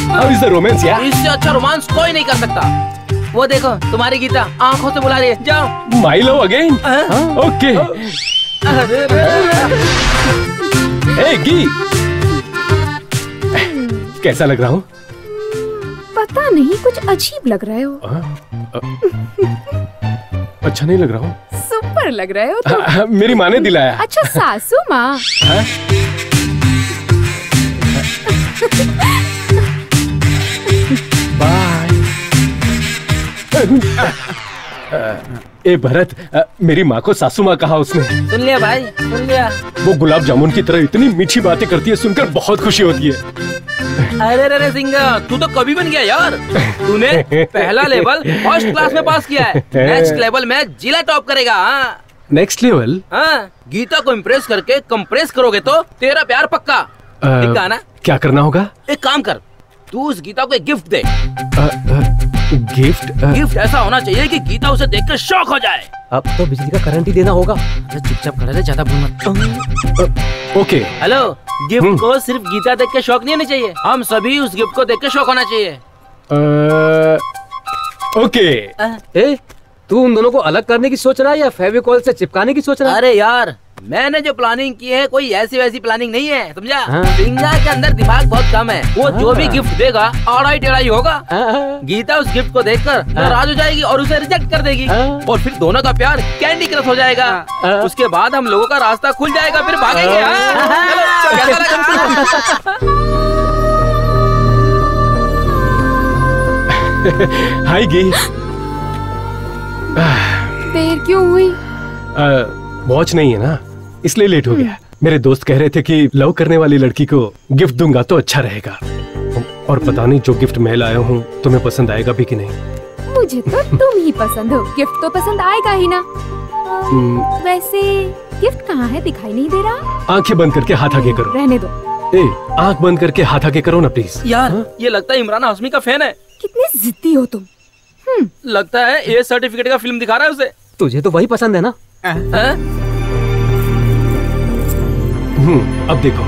How is the romance यार? इससे अच्छा रोमांस कोई नहीं कर सकता। वो देखो तुम्हारी गीता आंखों से बुला रही है। जाओ। My love again. ओके। ए गी, कैसा लग रहा हूँ? पता नहीं, कुछ अजीब लग रहे हो। अच्छा नहीं लग रहा हूँ? सुपर लग रहे हो तुम। मेरी माँ ने दिलाया। अच्छा सासू माँ। बाय। ए भरत, मेरी माँ को सासू माँ कहा उसने। सुन लिया भाई, सुन लिया। वो गुलाब जामुन की तरह इतनी मीठी बातें करती है, सुनकर बहुत खुशी होती है। अरे सिंगा, तू तो कभी बन गया यार। तूने पहला लेवल फर्स्ट क्लास में पास किया है। नेक्स्ट लेवल में जिला टॉप करेगा। Next level? हाँ, गीता को इम्प्रेस करके कंप्रेस करोगे तो तेरा प्यार पक्का। ठीक है ना? क्या करना होगा? एक काम कर, तू उस गीता को एक गिफ्ट दे। गिफ्ट? गिफ्ट ऐसा होना चाहिए कि गीता उसे देखकर शॉक हो जाए। अब तो बिजली का करंट ही देना होगा। चुपचाप खड़े रहे, ज्यादा बोल मत। ओके। हेलो, गिफ्ट को सिर्फ गीता देख के शौक नहीं होना चाहिए, हम सभी उस गिफ्ट को देख के शौक होना चाहिए। ओके। तू उन दोनों को अलग करने की सोच रहा है या फेविकॉल से चिपकाने की सोच रहा है? अरे यार, मैंने जो प्लानिंग की है कोई ऐसी वैसी प्लानिंग नहीं है, समझा? हाँ। सिंगा के अंदर दिमाग बहुत कम है। वो जो भी गिफ्ट देगा आड़ाई टेढ़ाई होगा। गीता उस गिफ्ट को देखकर नाराज हो जाएगी और उसे रिजेक्ट कर देगी और फिर दोनों का प्यार कैंडी क्रश हो जाएगा। उसके बाद हम लोगों का रास्ता खुल जाएगा, फिर भागेंगे। हाय गी। देर क्यों हुई? वॉच नहीं है ना, इसलिए लेट हो गया। मेरे दोस्त कह रहे थे कि लव करने वाली लड़की को गिफ्ट दूंगा तो अच्छा रहेगा। और पता नहीं जो गिफ्ट मैं लाया हूँ तुम्हें पसंद आएगा भी कि नहीं। मुझे तो तुम ही पसंद हो, गिफ्ट तो पसंद आएगा ही ना। वैसे गिफ्ट कहाँ है, दिखाई नहीं दे रहा? आंखें बंद करके हाथ आगे करो। रहने दो। आंख बंद करके हाथ आगे करो ना प्लीज। यार ये लगता है इमरान हाशमी का फैन है। कितने जिद्दी हो तुम। लगता है ए सर्टिफिकेट का फिल्म दिखा रहा है उसे। तुझे तो वही पसंद है ना? अब देखो।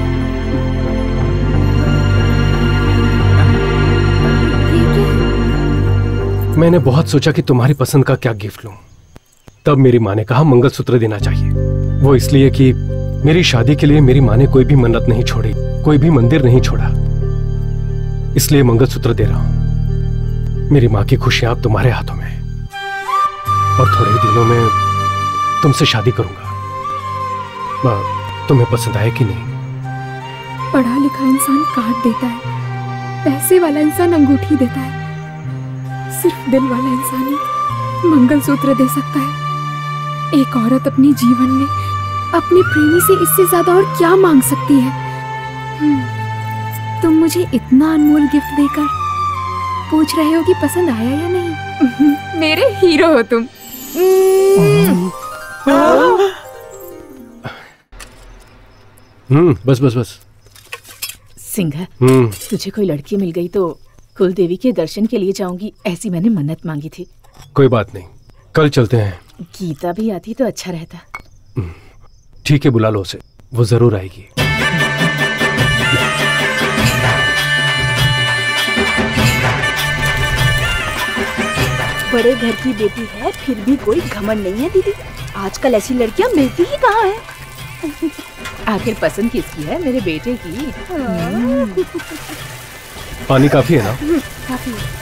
मैंने बहुत सोचा कि तुम्हारी पसंद का क्या गिफ्ट लूं। तब मेरी माँ ने कहा मंगलसूत्र देना चाहिए। वो इसलिए कि मेरी शादी के लिए मेरी माँ ने कोई भी मन्नत नहीं छोड़ी, कोई भी मंदिर नहीं छोड़ा, इसलिए मंगलसूत्र दे रहा हूं। मेरी माँ की खुशियां अब तुम्हारे हाथों में, और थोड़े ही दिनों में तुमसे शादी करूंगा। तुम्हें पसंद आए कि नहीं? पढ़ा लिखा इंसान कार्ड देता है, पैसे वाला इंसान अंगूठी देता है, सिर्फ दिल वाला इंसान ही मंगलसूत्र दे सकता है। एक औरत अपने जीवन में अपने प्रेमी से इससे ज्यादा और क्या मांग सकती है? तुम मुझे इतना अनमोल गिफ्ट देकर पूछ रहे हो कि पसंद आया या नहीं? मेरे हीरो हो तुम। बस बस बस। सिंघा, तुझे कोई लड़की मिल गई तो कुल देवी के दर्शन के लिए जाऊंगी, ऐसी मैंने मन्नत मांगी थी। कोई बात नहीं, कल चलते हैं। गीता भी आती तो अच्छा रहता। ठीक है, बुला लो उसे, वो जरूर आएगी। बड़े घर की बेटी है फिर भी कोई घमंड नहीं है दीदी। आजकल ऐसी लड़कियां मिलती ही कहाँ है। आखिर पसंद किसकी है? मेरे बेटे की। पानी काफी है ना? काफी है।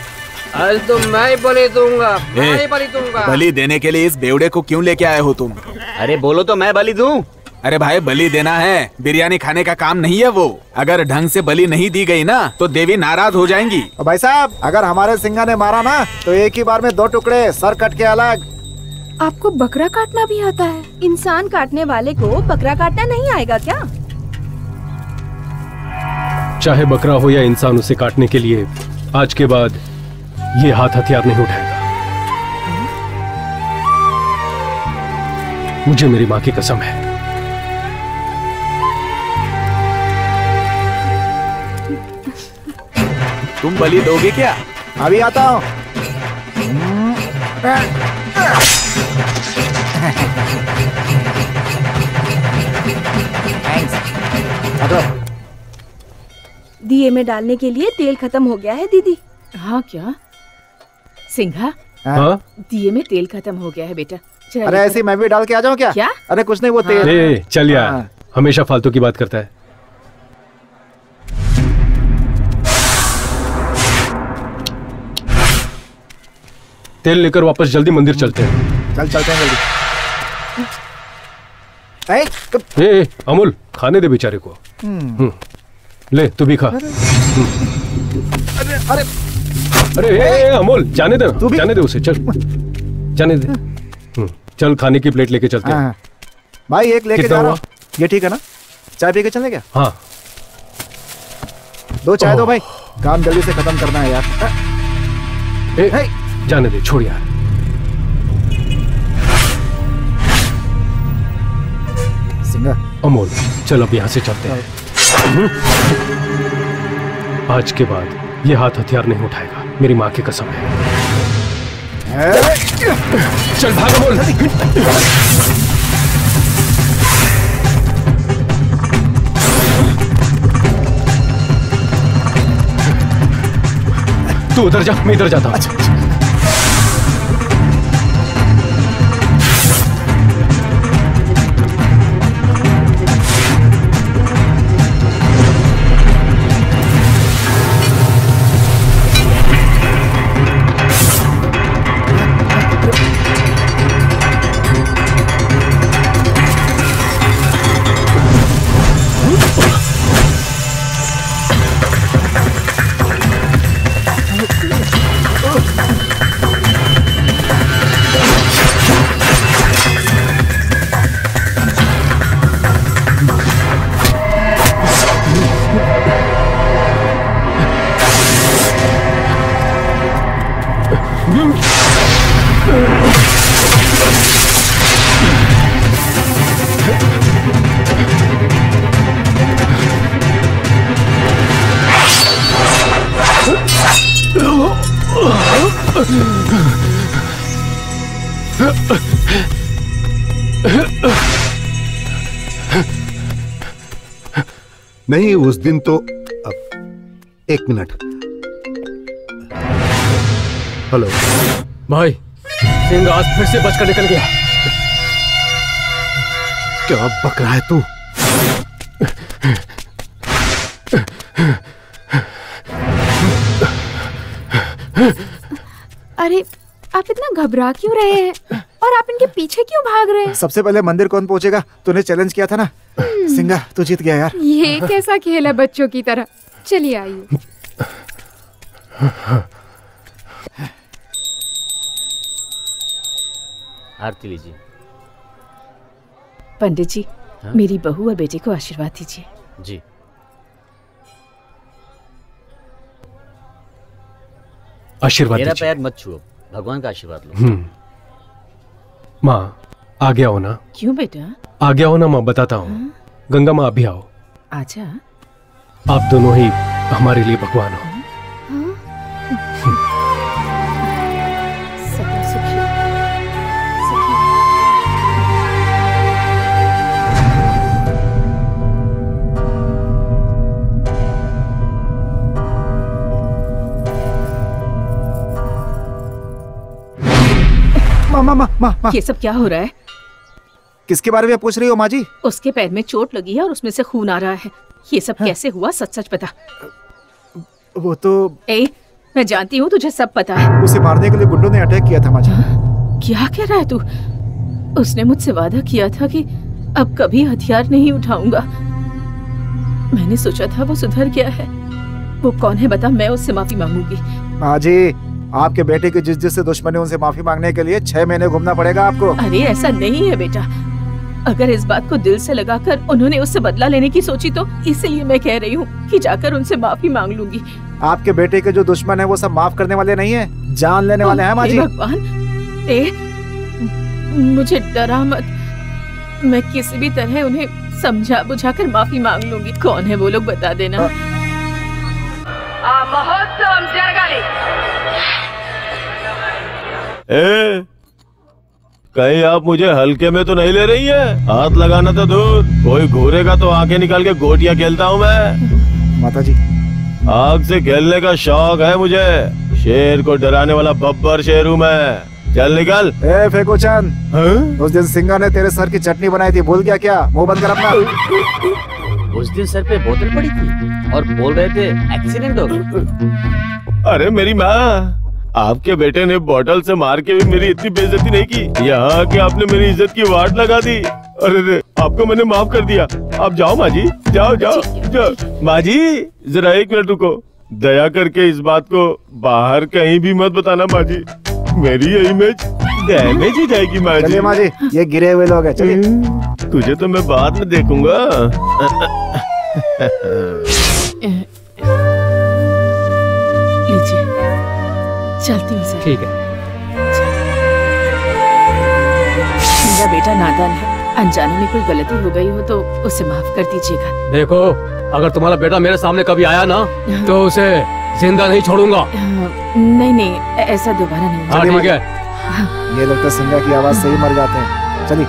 आज तो मैं ही बलि दूंगा, मैं ही बलि दूंगा। बलि देने के लिए इस बेवड़े को क्यों लेके आए हो तुम? अरे बोलो तो मैं बलि दूं। अरे भाई, बलि देना है, बिरयानी खाने का काम नहीं है वो। अगर ढंग से बलि नहीं दी गई ना तो देवी नाराज हो जाएंगी। भाई साहब, अगर हमारे सिंघा ने मारा ना तो एक ही बार में 2 टुकड़े, सर कट के अलग। आपको बकरा काटना भी आता है? इंसान काटने वाले को बकरा काटना नहीं आएगा क्या? चाहे बकरा हो या इंसान, उसे काटने के लिए आज के बाद ये हाथ हथियार नहीं उठाएगा। मुझे मेरी माँ की कसम है। तुम बलि दोगे क्या? अभी आता हूँ। दिए में डालने के लिए तेल खत्म हो गया है दीदी। हाँ क्या सिंघा? हाँ? दिए में तेल खत्म हो गया है बेटा। अरे ऐसे मैं भी डाल के आ जाऊँ क्या? क्या? अरे कुछ नहीं, वो तेल। चल यार, हमेशा फालतू की बात करता है। तेल लेकर वापस जल्दी मंदिर चलते हैं। चल चलते हैं जल्दी। ए, अमूल, खाने दे बेचारे को। ले तू भी खा। अरे अरे अमूल, जाने दे, जाने दे उसे, चल जाने दे। चल खाने की प्लेट लेके चलते हैं। भाई एक लेके जा रहा हूँ। ये ठीक है ना? चाय पी के चलें क्या? हाँ। 2 चाय दो भाई, काम जल्दी से खत्म करना है यार। जाने दे, छोड़ यार। सिंघा, अमोल, चल अब यहाँ से चलते हैं। आज के बाद ये हाथ हथियार नहीं उठाएगा, मेरी माँ की कसम है। चल भाग अमोल। तू उधर जा, मैं इधर जाता हूँ। नहीं, उस दिन तो अब 1 मिनट। हेलो भाई, सिंह आज फिर से बचकर निकल गया। क्या बक रहा है तू? घबरा क्यों रहे हैं और आप इनके पीछे क्यों भाग रहे हैं? सबसे पहले मंदिर कौन पहुंचेगा? तूने चैलेंज किया था ना। सिंगा तू जीत गया यार। ये कैसा खेल है बच्चों की तरह। चलिए आइए। आरती लीजिए। पंडित जी, हाँ? मेरी बहू और बेटे को आशीर्वाद दीजिए। जी। आशीर्वाद मेरा दीजिए। पैर मत छुओ, भगवान का आशीर्वाद लो। माँ आ गया हो ना? क्यों बेटा? आ गया हो ना माँ, बताता हूँ। गंगा माँ अभी आओ। आजा। आप दोनों ही हमारे लिए भगवान हो। सदा सुखी। माँ ये सब क्या हो रहा है? किसके बारे में पूछ रही हो माँ जी? उसके पैर में चोट लगी है और उसमें से खून आ रहा है। ये सब कैसे हुआ? सच सच बता। वो तो मैं जानती हूँ तुझे सब पता है। उसे मारने के लिए गुंडों ने अटैक किया था माँ जी। क्या कह रहा है तू? उसने मुझसे वादा किया था कि अब कभी हथियार नहीं उठाऊंगा। मैंने सोचा था वो सुधर गया है। वो कौन है बता, मैं उससे माफी मांगूंगी। माँ जी, आपके बेटे की जिस दुश्मनी उनसे माफी मांगने के लिए 6 महीने घूमना पड़ेगा आपको। अरे ऐसा नहीं है बेटा। अगर इस बात को दिल से लगाकर उन्होंने उससे बदला लेने की सोची तो इसलिए मैं कह रही हूँ कि जाकर उनसे माफी मांग लूंगी। आपके बेटे के जो दुश्मन है वो सब माफ करने वाले नहीं है, जान लेने वाले हैं माँ जी। भगवान, मुझे डरा मत। मैं किसी भी तरह उन्हें समझा बुझाकर माफी मांग लूंगी। कौन है वो लोग बता देना। कहीं आप मुझे हल्के में तो नहीं ले रही है? हाथ लगाना तो दूर, कोई घूरेगा तो आंखें निकाल के गोटियां खेलता हूँ मैं। माता जी, आग से खेलने का शौक है मुझे। शेर को डराने वाला बब्बर शेर हूँ मैं। चल निकल। फेको चंद, उस दिन सिंगा ने तेरे सर की चटनी बनाई थी, भूल गया क्या? मुंह बंद कर अपना। उस दिन सर पे बोतल पड़ी थी और बोल रहे थे एक्सीडेंट हो गया। अरे मेरी माँ, आपके बेटे ने बोतल से मार के भी मेरी इतनी बेइज्जती नहीं की। यहाँ के आपने मेरी इज्जत की वाट लगा दी। अरे आपको मैंने माफ कर दिया। आप जाओ माँ जी, जाओ जाओ जाओ। माँ जी जरा 1 मिनट रुको। दया करके इस बात को बाहर कहीं भी मत बताना माँ जी। मेरी ये इमेज डैमेज हो जाएगी माँ जी। चलिए माँ जी, ये गिरे हुए लोग हैं, चलिए। तुझे तो मैं बाद में देखूंगा। लीजिए, चलती हूँ सर। ठीक है। मेरा बेटा नादान है, अनजाने में कोई गलती हो गई हो तो उसे माफ कर दीजिएगा। देखो, अगर तुम्हारा बेटा मेरे सामने कभी आया ना तो उसे जिंदा नहीं छोड़ूंगा। नहीं नहीं, ऐसा दोबारा नहीं। हाँ ठीक है। ये लोग तो सिंगा की आवाज से ही मर जाते हैं। चलिए।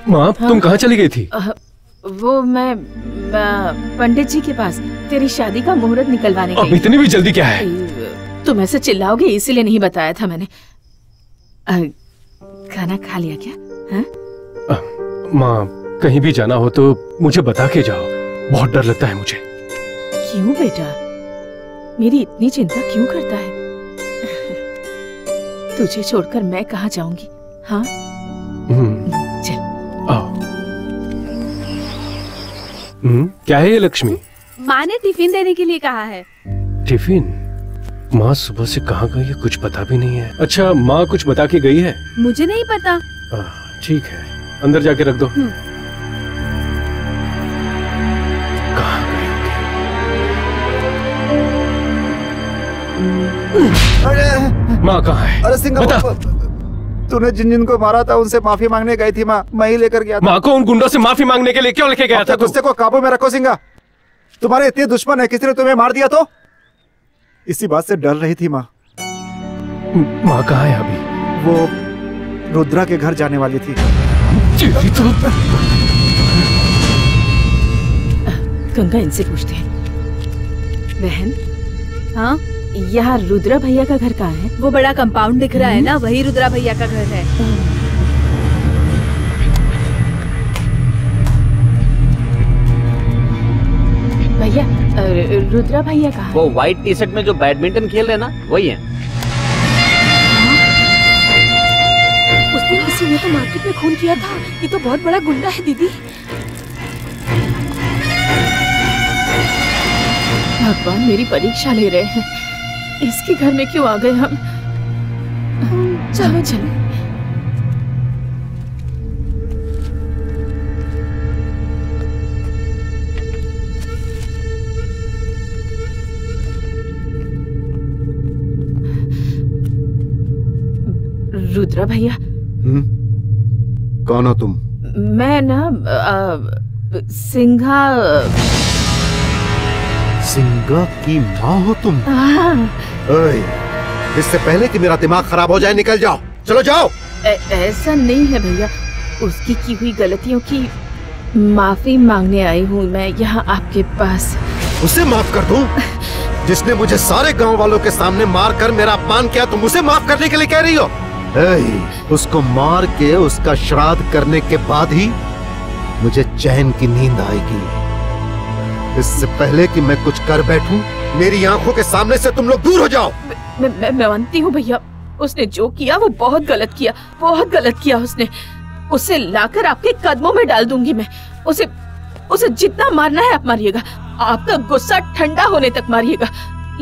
माँ, तुम कहाँ चली गई थी? वो मैं पंडित जी के पास तेरी शादी का मुहूर्त निकलवाने गई। अब इतनी भी जल्दी क्या है? तुम ऐसे चिल्लाओगे इसीलिए नहीं बताया था मैंने। खाना खा लिया क्या? माँ, कहीं भी जाना हो तो मुझे बता के जाओ, बहुत डर लगता है मुझे। क्यों बेटा, मेरी इतनी चिंता क्यों करता है? तुझे छोड़कर मैं कहाँ जाऊंगी? हाँ चल। क्या है ये लक्ष्मी? माँ ने टिफिन देने के लिए कहा है। टिफिन? माँ सुबह से कहाँ गई है, कुछ पता भी नहीं है। अच्छा, माँ कुछ बता के गई है? मुझे नहीं पता। ठीक है, अंदर जाके रख दो। कहाँ गई होगी? माँ कहाँ है? अरे सिंगा, बता। तूने जिन जिन को मारा था उनसे माफी मांगने गई थी माँ, मैं ही लेकर गया था। माँ को उन गुंडों से माफी मांगने के लिए क्यों लेके गया था? गुस्से को काबू में रखो सिंगा। तुम्हारे इतने दुश्मन है, किसी ने तुम्हें मार दिया तो? इसी बात से डर रही थी माँ। माँ कहाँ है अभी? वो रुद्रा के घर जाने वाली थी। गंगा, इनसे पूछते हैं। बहन, हाँ, यहाँ रुद्रा भैया का घर कहाँ है? वो बड़ा कंपाउंड दिख रहा है ना, वही रुद्रा भैया का घर है। भैया रुद्रा भैया कहाँ? वो व्हाइट टी शर्ट में जो बैडमिंटन खेल रहे ना वही है। उस दिन किसी ने तो मार्केट में खून किया था। ये तो बहुत बड़ा गुंडा है दीदी। भगवान मेरी परीक्षा ले रहे हैं। इसके घर में क्यों आ गए हम? चलो चलो। रुद्रा भैया। कौन हो तुम? मैं ना सिंघा की माँ हो तुम? ओए, इससे पहले कि मेरा दिमाग खराब हो जाए निकल जाओ। चलो जाओ। ऐसा नहीं है भैया, उसकी की हुई गलतियों की माफी मांगने आई हूँ मैं यहाँ आपके पास। उसे माफ कर दूं? जिसने मुझे सारे गांव वालों के सामने मार कर मेरा अपमान किया, तुम उसे माफ करने के लिए कह रही हो? उसको मार के उसका श्राद्ध करने के बाद ही मुझे चैन की नींद आएगी। इससे पहले कि मैं कुछ कर बैठूं, मेरी आंखों के सामने से तुम लोग दूर हो जाओ। मैं मानती हूँ भैया, उसने जो किया वो बहुत गलत किया, बहुत गलत किया उसने। उसे लाकर आपके कदमों में डाल दूंगी मैं। उसे जितना मारना है आप मारिएगा, आपका गुस्सा ठंडा होने तक मारिएगा।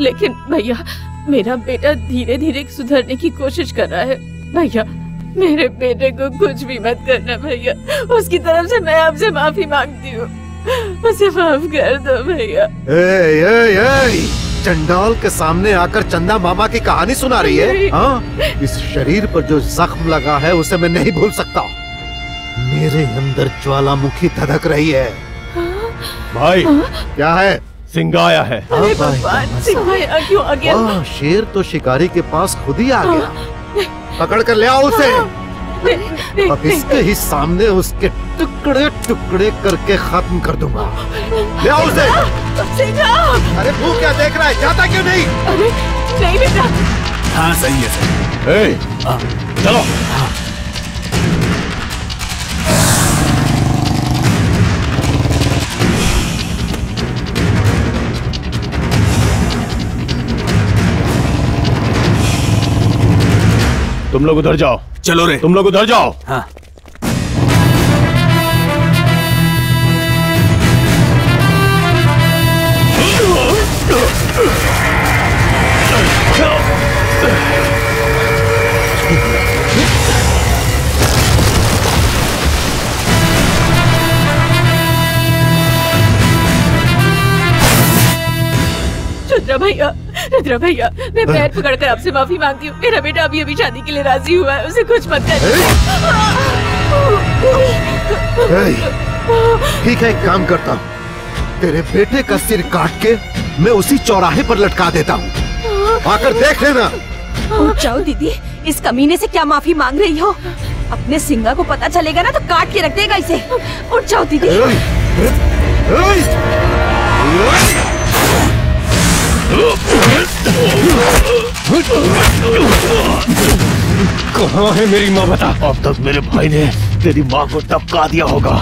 लेकिन भैया, मेरा बेटा धीरे धीरे सुधरने की कोशिश कर रहा है। भैया, मेरे बेटे को कुछ भी मत करना भैया। उसकी तरफ से मैं आपसे माफी मांगती हूँ, उसे माफ कर दो भैया। चंडाल के सामने आकर चंदा मामा की कहानी सुना रही है? हाँ? इस शरीर पर जो जख्म लगा है उसे मैं नहीं भूल सकता। मेरे अंदर ज्वालामुखी धधक रही है। भाई, क्या है? सिंघा आया है। अरे भगवान, सिंघा यहाँ क्यों आ गया? शेर तो शिकारी के पास खुद ही आ गया। पकड़ कर ले आओ उसे। अब इसके ही सामने उसके टुकड़े टुकड़े करके खत्म कर दूंगा। ले आओ उसे। अरे तू क्या देख रहा है? जाता क्यों नहीं? अरे नहीं बेटा। हाँ सही है सही। चलो। तुम लोग उधर जाओ। चलो रे। तुम लोग उधर जाओ। हाँ। रुद्रा भैया, मैं पैर पकड़कर आपसे माफी मांगती हूँ। मेरा बेटा अभी अभी शादी के लिए राजी हुआ है, उसे कुछ मत कर। ठीक है, एक काम करता हूँ, तेरे बेटे का सिर काट के मैं उसी चौराहे पर लटका देता हूँ। आकर देख लेना। उठ जाओ दीदी, इस कमीने से क्या माफी मांग रही हो? अपने सिंगा को पता चलेगा ना तो काट के रख देगा इसे। उठ जाओ दीदी। कहाँ है मेरी माँ? बता। अब तक मेरे भाई ने तेरी माँ को टपका दिया होगा।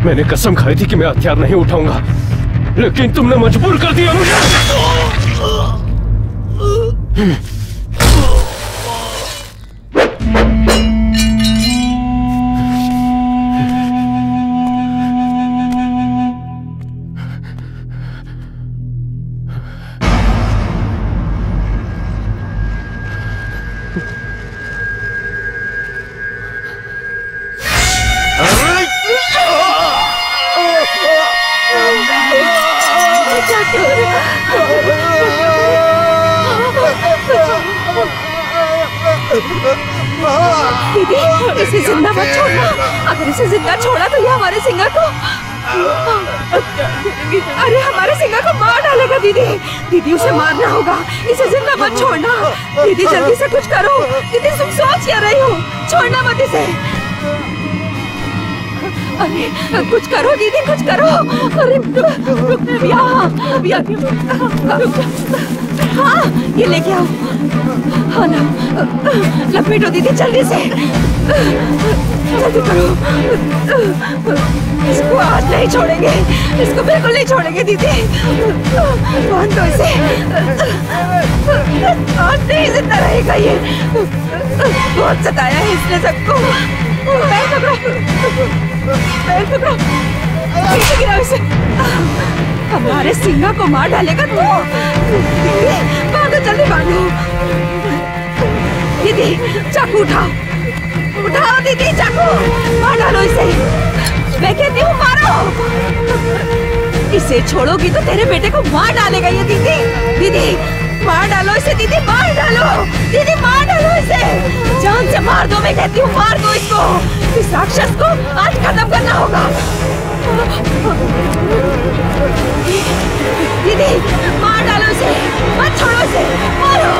मैंने कसम खाई थी कि मैं हथियार नहीं उठाऊंगा, लेकिन तुमने मजबूर कर दिया मुझे। दीदी, इसे जिंदा मत छोड़ना। अगर इसे जिंदा छोड़ा तो ये हमारे सिंगा को अरे हमारे सिंगा को मार डालेगा। दीदी दीदी उसे मारना होगा, इसे जिंदा मत छोड़ना। दीदी जल्दी से कुछ करो। दीदी तुम सोच क्या रही हो? छोड़ना मत इसे। अरे कुछ करो दीदी, कुछ करो। अरे हाँ ये लेके आओ। हाँ ना, लपेटो दीदी जल्दी से, जल्दी करो। इसको आज नहीं छोड़ेंगे, इसको बिल्कुल नहीं छोड़ेंगे दीदी। बांध दो इसे, आज नहीं जिंदा रहेगा ये। बहुत सताया है इसने सबको। पैर पकड़ो, पैर पकड़ो, नीचे गिराओ इसे। हमारे सिंगा को मार डालेगा तो। दीदी बांधो, जल्दी बांधो। दीदी चाकू उठाओ, उठाओ दीदी चाकू, मार डालो इसे। मैं कहती हूँ मारो। इसे छोड़ोगी तो तेरे बेटे को मार डालेगा ये। दीदी दीदी मार डालो इसे, दीदी मार डालो, दीदी मार डालो इसे। जान से मार दो, मैं कहती हूँ मार दो इसको। इस राक्षस को आज खत्म करना होगा। दीदी मार डालो इसे, मत छोड़ो इसे, मारो।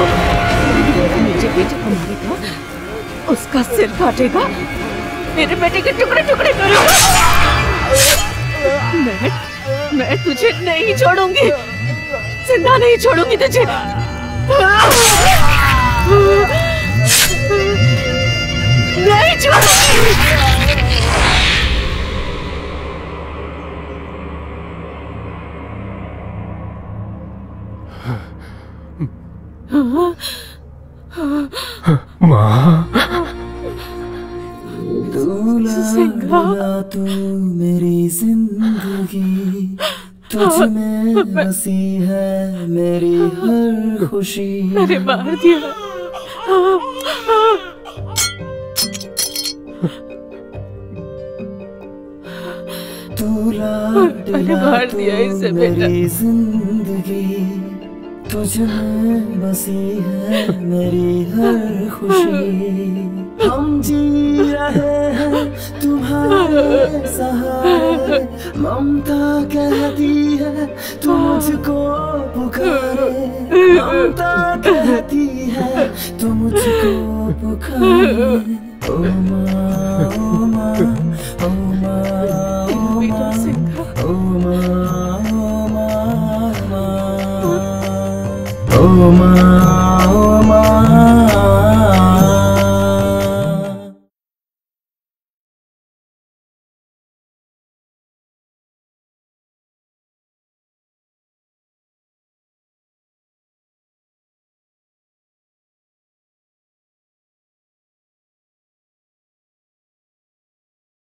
मेरे बेटे को मारेगा, उसका सिर काटेगा, मेरे बेटे के टुकड़े टुकड़े करेगा। मैं तुझे नहीं छोड़ूंगी, जिंदा नहीं छोड़ूंगी तुझे। नहीं छोड़ूंगी। माँ, दूल्हा तू मेरी जिंदगी, तुझ में बसी है मेरी हर खुशी। मैंने मार दिया। मैंने मार दिया इसे मेरी जिंदगी, तुझ में बसी है मेरी हर खुशी। हम जी रहे हैं तुम्हारे सहारे, ममता कहती है तू मुझको पुकारे, ममता कहती है तू मुझको पुकारे। ओ माँ ओ माँ ओ माँ ओ माँ ओ माँ ओ माँ ओ माँ।